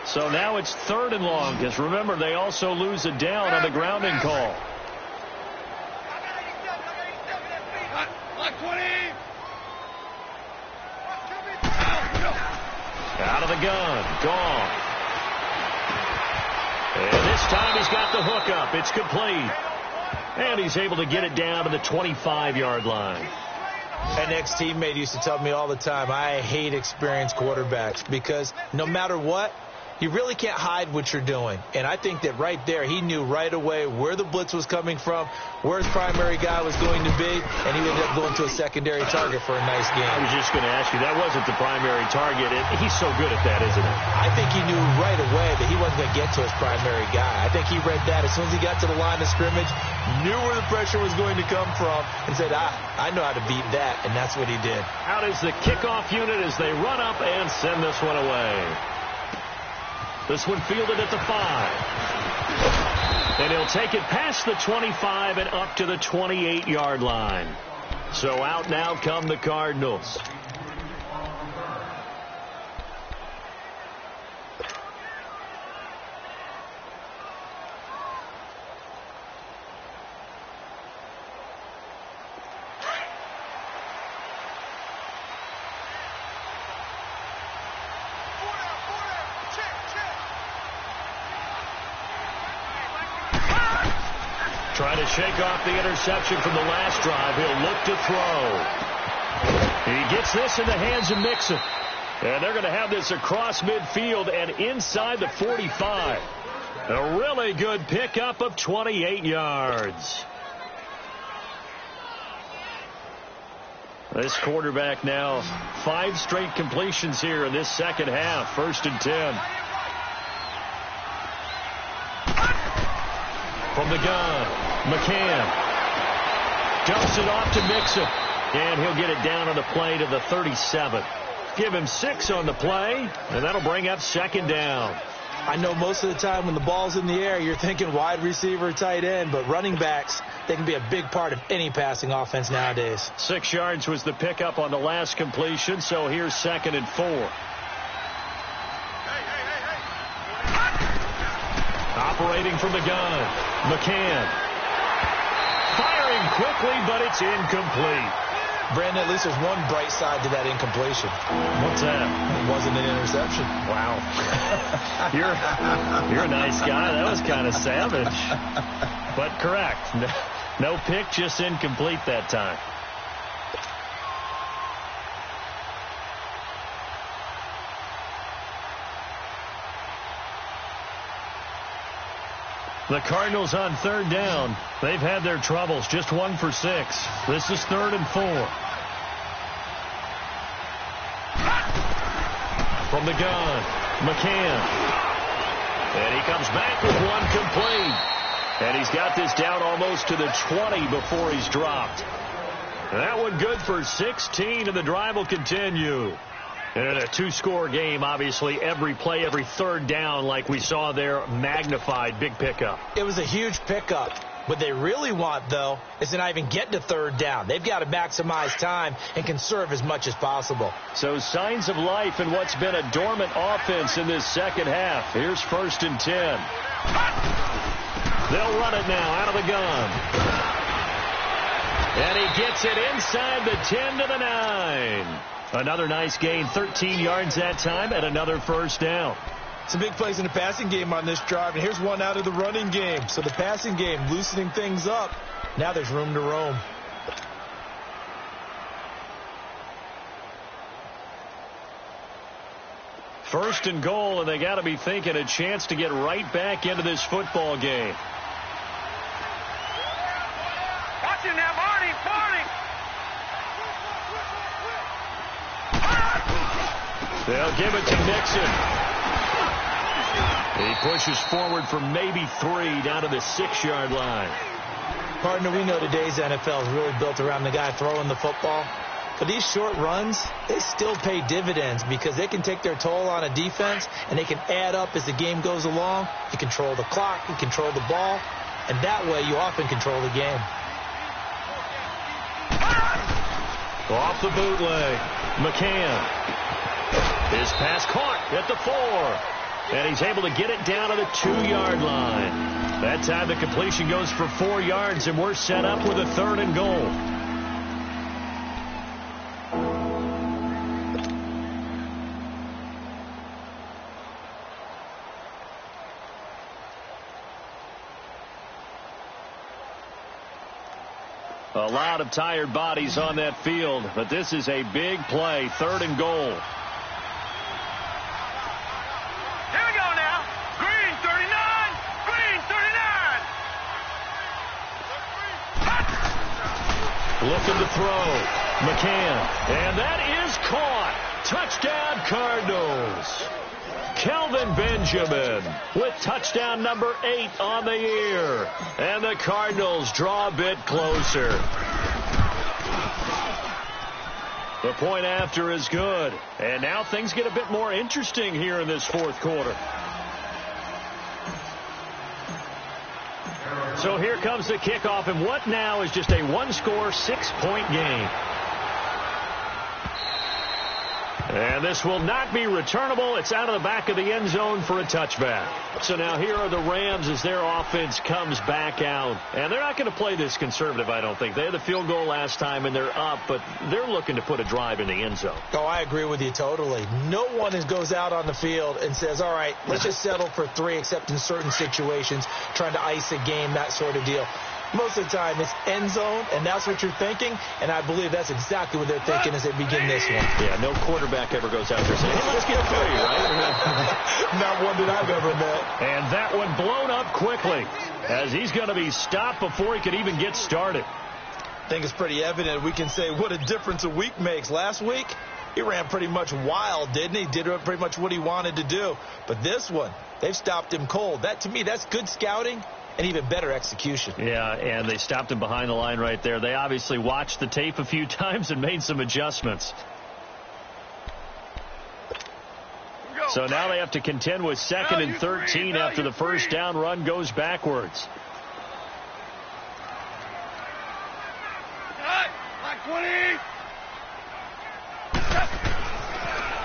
So now it's 3rd and long, because remember, they also lose a down on the grounding call. Out of the gun, Goff. And this time he's got the hook up. It's complete. And he's able to get it down to the 25-yard line. An ex-teammate used to tell me all the time, I hate experienced quarterbacks because no matter what, you really can't hide what you're doing. And I think that right there, he knew right away where the blitz was coming from, where his primary guy was going to be, and he ended up going to a secondary target for a nice game. I was just going to ask you, that wasn't the primary target. He's so good at that, isn't he? I think he knew right away that he wasn't going to get to his primary guy. I think he read that as soon as he got to the line of scrimmage, knew where the pressure was going to come from, and said, I know how to beat that, and that's what he did. Out is the kickoff unit as they run up and send this one away. This one fielded at the 5. And he'll take it past the 25 and up to the 28-yard line. So out now come the Cardinals. Trying to shake off the interception from the last drive. He'll look to throw. He gets this in the hands of Mixon. And they're going to have this across midfield and inside the 45. A really good pickup of 28 yards. This quarterback now 5 straight completions here in this second half. 1st and 10. From the gun, McCann dumps it off to Mixon, and he'll get it down on the play to the 37. Give him 6 on the play, and that'll bring up 2nd down. I know most of the time when the ball's in the air, you're thinking wide receiver, tight end, but running backs, they can be a big part of any passing offense nowadays. 6 yards was the pickup on the last completion, so here's 2nd and 4. Operating from the gun, McCann. Firing quickly, but it's incomplete. Brandon, at least there's one bright side to that incompletion. What's that? It wasn't an interception. Wow. You're a nice guy. That was kind of savage. But correct. No pick, just incomplete that time. The Cardinals on 3rd down. They've had their troubles. Just 1 for 6. This is 3rd and 4. From the gun, McCann. And he comes back with 1 complete. And he's got this down almost to the 20 before he's dropped. And that one good for 16, and the drive will continue. And in a 2-score game, obviously, every play, every 3rd down, like we saw there, magnified. Big pickup. It was a huge pickup. What they really want, though, is to not even get to 3rd down. They've got to maximize time and conserve as much as possible. So signs of life in what's been a dormant offense in this second half. Here's 1st and 10. They'll run it now out of the gun. And he gets it inside the 10 to the 9. Another nice gain, 13 yards that time, and another 1st down. Some big plays in the passing game on this drive, and here's one out of the running game. So the passing game loosening things up. Now there's room to roam. First and goal, and they got to be thinking a chance to get right back into this football game. Watch it now, Barney, Barney. They'll give it to Mixon. He pushes forward for maybe 3 down to the 6-yard line. Partner, we know today's NFL is really built around the guy throwing the football. But these short runs, they still pay dividends because they can take their toll on a defense, and they can add up as the game goes along. You control the clock, you control the ball, and that way you often control the game. Off the bootleg, McCann. His pass caught at the 4. And he's able to get it down to the 2-yard line. That time the completion goes for 4 yards, and we're set up with a 3rd and goal. A lot of tired bodies on that field, but this is a big play, 3rd and goal. Here we go now. Green 39. Green 39. Looking to throw. McCann. And that is caught. Touchdown, Cardinals. Kelvin Benjamin with touchdown number 8 on the year. And the Cardinals draw a bit closer. The point after is good. And now things get a bit more interesting here in this 4th quarter. So here comes the kickoff, and what now is just a 1-score, 6-point game. And this will not be returnable. It's out of the back of the end zone for a touchback. So now here are the Rams as their offense comes back out. And they're not going to play this conservative, I don't think. They had the field goal last time, and they're up, but they're looking to put a drive in the end zone. Oh, I agree with you totally. No one goes out on the field and says, all right, let's just settle for 3, except in certain situations, trying to ice a game, that sort of deal. Most of the time, it's end zone, and that's what you're thinking, and I believe that's exactly what they're thinking as they begin this one. Yeah, no quarterback ever goes out there saying, hey, let's get 3, right? Not one that I've ever met. And that one blown up quickly, as he's going to be stopped before he could even get started. I think it's pretty evident. We can say what a difference a week makes. Last week, he ran pretty much wild, didn't he? Did pretty much what he wanted to do. But this one, they've stopped him cold. That, to me, that's good scouting. And even better execution. Yeah, and they stopped him behind the line right there. They obviously watched the tape a few times and made some adjustments. So now they have to contend with 2nd and 13 after the first down run goes backwards.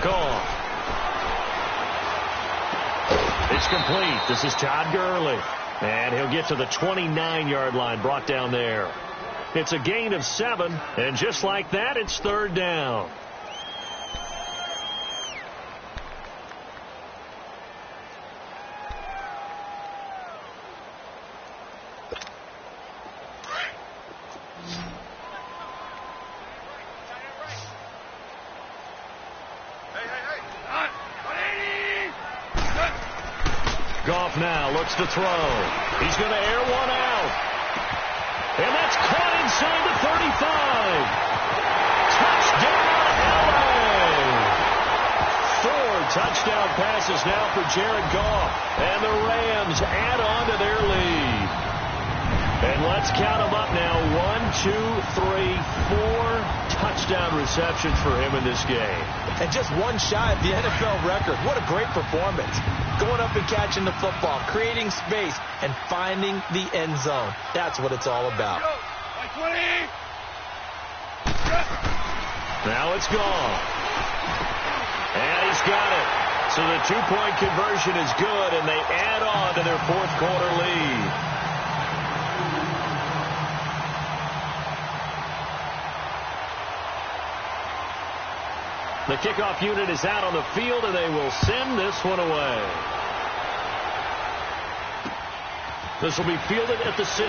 Gone. It's complete. This is Todd Gurley. And he'll get to the 29-yard line, brought down there. It's a gain of 7, and just like that, it's 3rd down. Goff now looks to throw. He's going to air one out. And that's caught inside the 35. Touchdown, LA! 4 touchdown passes now for Jared Goff. And the Rams add on to their lead. And let's count them up now. 1, 2, 3, 4 touchdown receptions for him in this game. And just one shy of the NFL record. What a great performance. Going up and catching the football, creating space, and finding the end zone. That's what it's all about. Now it's gone. And he's got it. So the 2-point conversion is good, and they add on to their 4th quarter lead. The kickoff unit is out on the field, and they will send this one away. This will be fielded at the 6.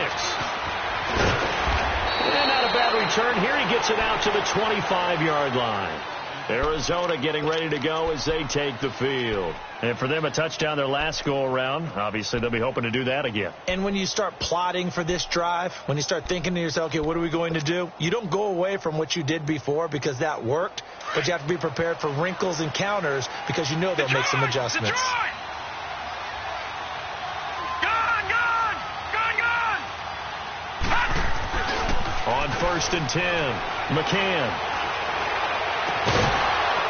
And not a bad return here. He gets it out to the 25-yard line. Arizona getting ready to go as they take the field. And for them, a touchdown their last go-around. Obviously, they'll be hoping to do that again. And when you start plotting for this drive, when you start thinking to yourself, okay, what are we going to do? You don't go away from what you did before because that worked, but you have to be prepared for wrinkles and counters because you know they'll make some adjustments. On 1st and 10, McCann.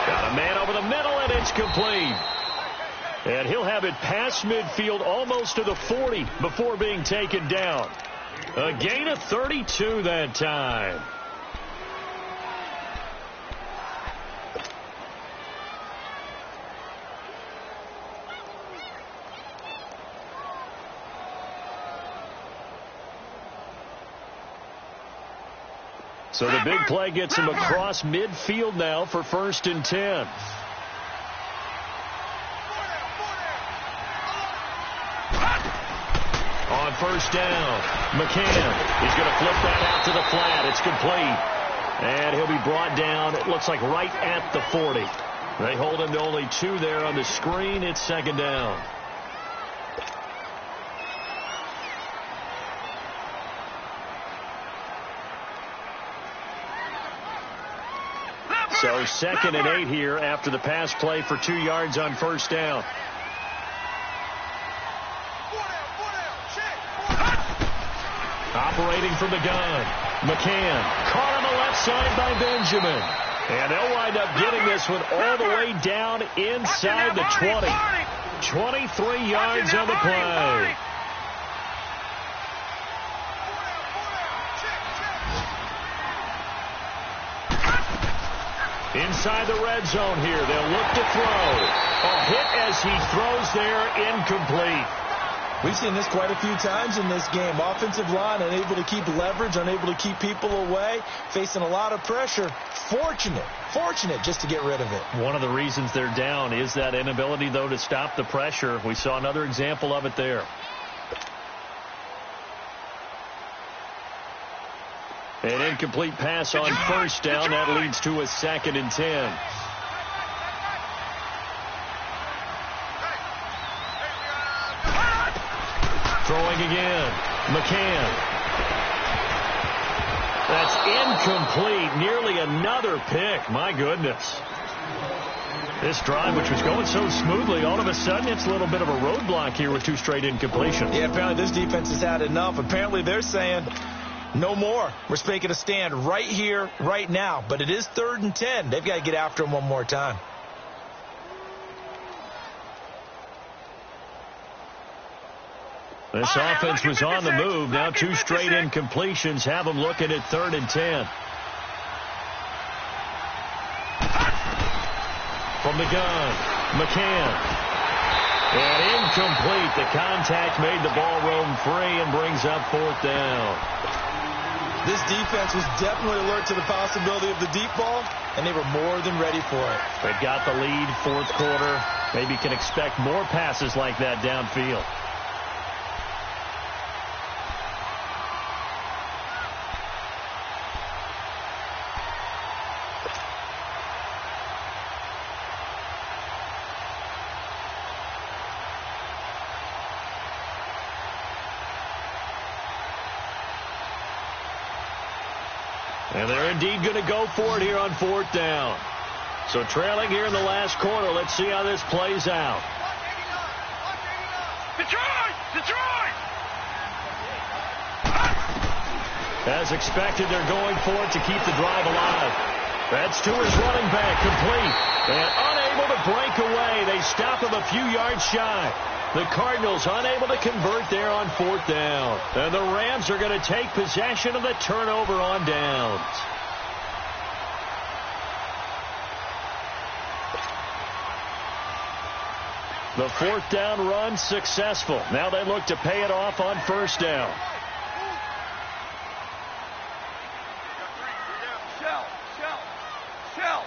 Got a man over the middle, and it's complete. And he'll have it past midfield almost to the 40 before being taken down. A gain of 32 that time. So the big play gets him across midfield now for 1st and 10. On 1st down, McCann. He's going to flip that out to the flat. It's complete. And he'll be brought down, it looks like right at the 40. They hold him to only 2 there on the screen. It's 2nd down. So 2nd and 8 here after the pass play for 2 yards on 1st down. Operating from the gun, McCann. Caught on the left side by Benjamin. And they'll wind up getting this one all the way down inside the 20. 23 yards on the play. Inside the red zone here, they'll look to throw. A hit as he throws there, incomplete. We've seen this quite a few times in this game. Offensive line unable to keep leverage, unable to keep people away, facing a lot of pressure. Fortunate just to get rid of it. One of the reasons they're down is that inability, though, to stop the pressure. We saw another example of it there. An incomplete pass on 1st down. That leads to a 2nd and 10. Throwing again. McCann. That's incomplete. Nearly another pick. My goodness. This drive, which was going so smoothly, all of a sudden it's a little bit of a roadblock here with 2 straight incompletions. Yeah, apparently this defense has had enough. Apparently they're saying no more. We're making a stand right here, right now. But it is 3rd and 10. They've got to get after him one more time. This offense was on the move. Now 2 straight incompletions have them looking at 3rd and 10. From the gun, McCann. And incomplete. The contact made the ball roam free and brings up 4th down. This defense was definitely alert to the possibility of the deep ball, and they were more than ready for it. They've got the lead, 4th quarter. Maybe can expect more passes like that downfield. And they're indeed going to go for it here on 4th down. So trailing here in the last quarter. Let's see how this plays out. Detroit! As expected, they're going for it to keep the drive alive. That's to his running back, complete. And unable to break away. They stop him a few yards shy. The Cardinals unable to convert there on 4th down. And the Rams are going to take possession of the turnover on downs. The 4th down run successful. Now they look to pay it off on 1st down. Shell. Here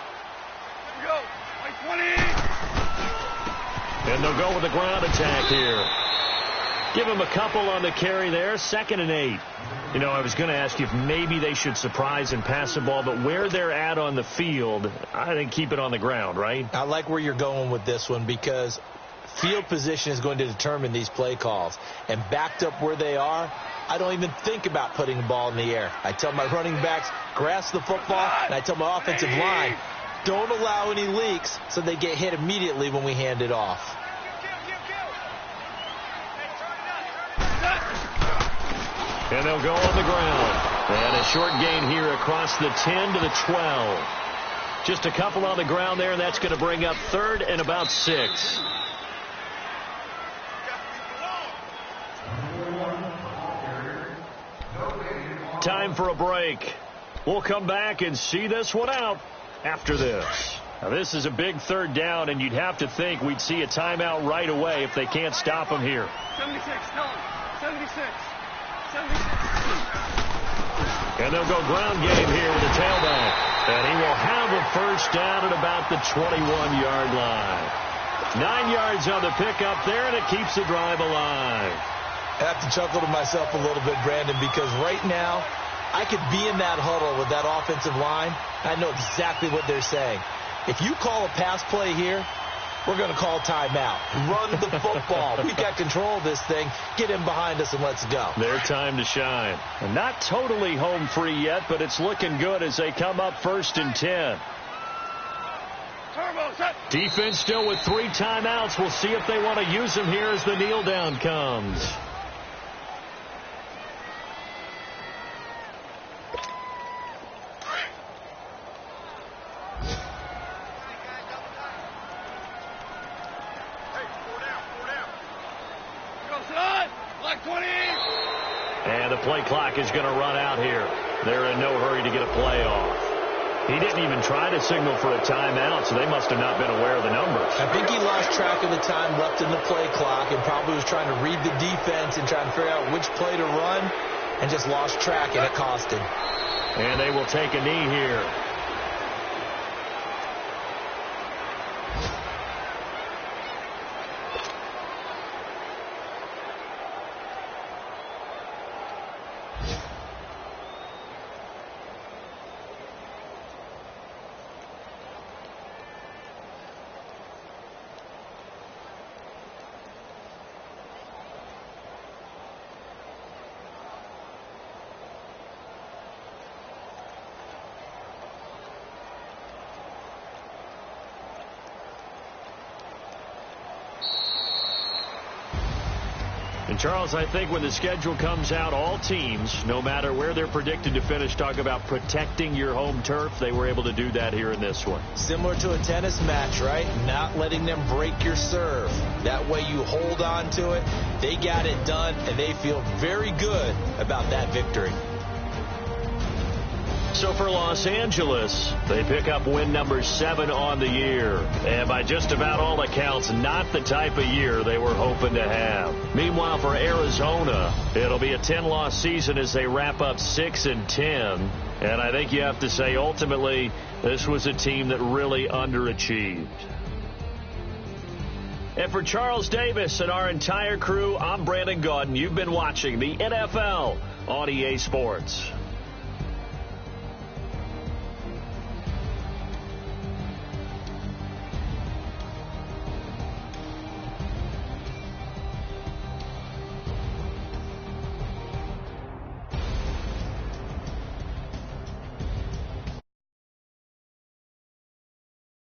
we go. 20. And they'll go with the ground attack here. Give him a couple on the carry there. 2nd and 8. You know, I was going to ask you if maybe they should surprise and pass the ball, but where they're at on the field, I think keep it on the ground, right? I like where you're going with this one because field position is going to determine these play calls. And backed up where they are, I don't even think about putting the ball in the air. I tell my running backs, grasp the football, and I tell my offensive line, don't allow any leaks so they get hit immediately when we hand it off. And they'll go on the ground. And a short gain here across the 10 to the 12. Just a couple on the ground there, and that's going to bring up 3rd and about 6. Time for a break. We'll come back and see this one out after this. Now, this is a big 3rd down, and you'd have to think we'd see a timeout right away if they can't stop them here. 76, tell him. 76. 76. And they'll go ground game here with the tailback. And he will have a first down at about the 21-yard line. 9 yards on the pickup there, and it keeps the drive alive. I have to chuckle to myself a little bit, Brandon, because right now I could be in that huddle with that offensive line. I know exactly what they're saying. If you call a pass play here, we're going to call timeout. Run the football. We got control of this thing. Get him behind us and let's go. Their time to shine. And not totally home free yet, but it's looking good as they come up 1st and 10. Defense still with 3 timeouts. We'll see if they want to use them here as the kneel down comes. And the play clock is going to run out here. They're in no hurry to get a play off. He didn't even try to signal for a timeout, so they must have not been aware of the numbers. I think he lost track of the time left in the play clock and probably was trying to read the defense and trying to figure out which play to run and just lost track, and it cost him. And they will take a knee here. And, Charles, I think when the schedule comes out, all teams, no matter where they're predicted to finish, talk about protecting your home turf. They were able to do that here in this one. Similar to a tennis match, right? Not letting them break your serve. That way you hold on to it. They got it done, and they feel very good about that victory. So for Los Angeles, they pick up win number 7 on the year. And by just about all accounts, not the type of year they were hoping to have. Meanwhile, for Arizona, it'll be a 10-loss season as they wrap up 6-10. And I think you have to say, ultimately, this was a team that really underachieved. And for Charles Davis and our entire crew, I'm Brandon Gaudin. You've been watching the NFL on EA Sports.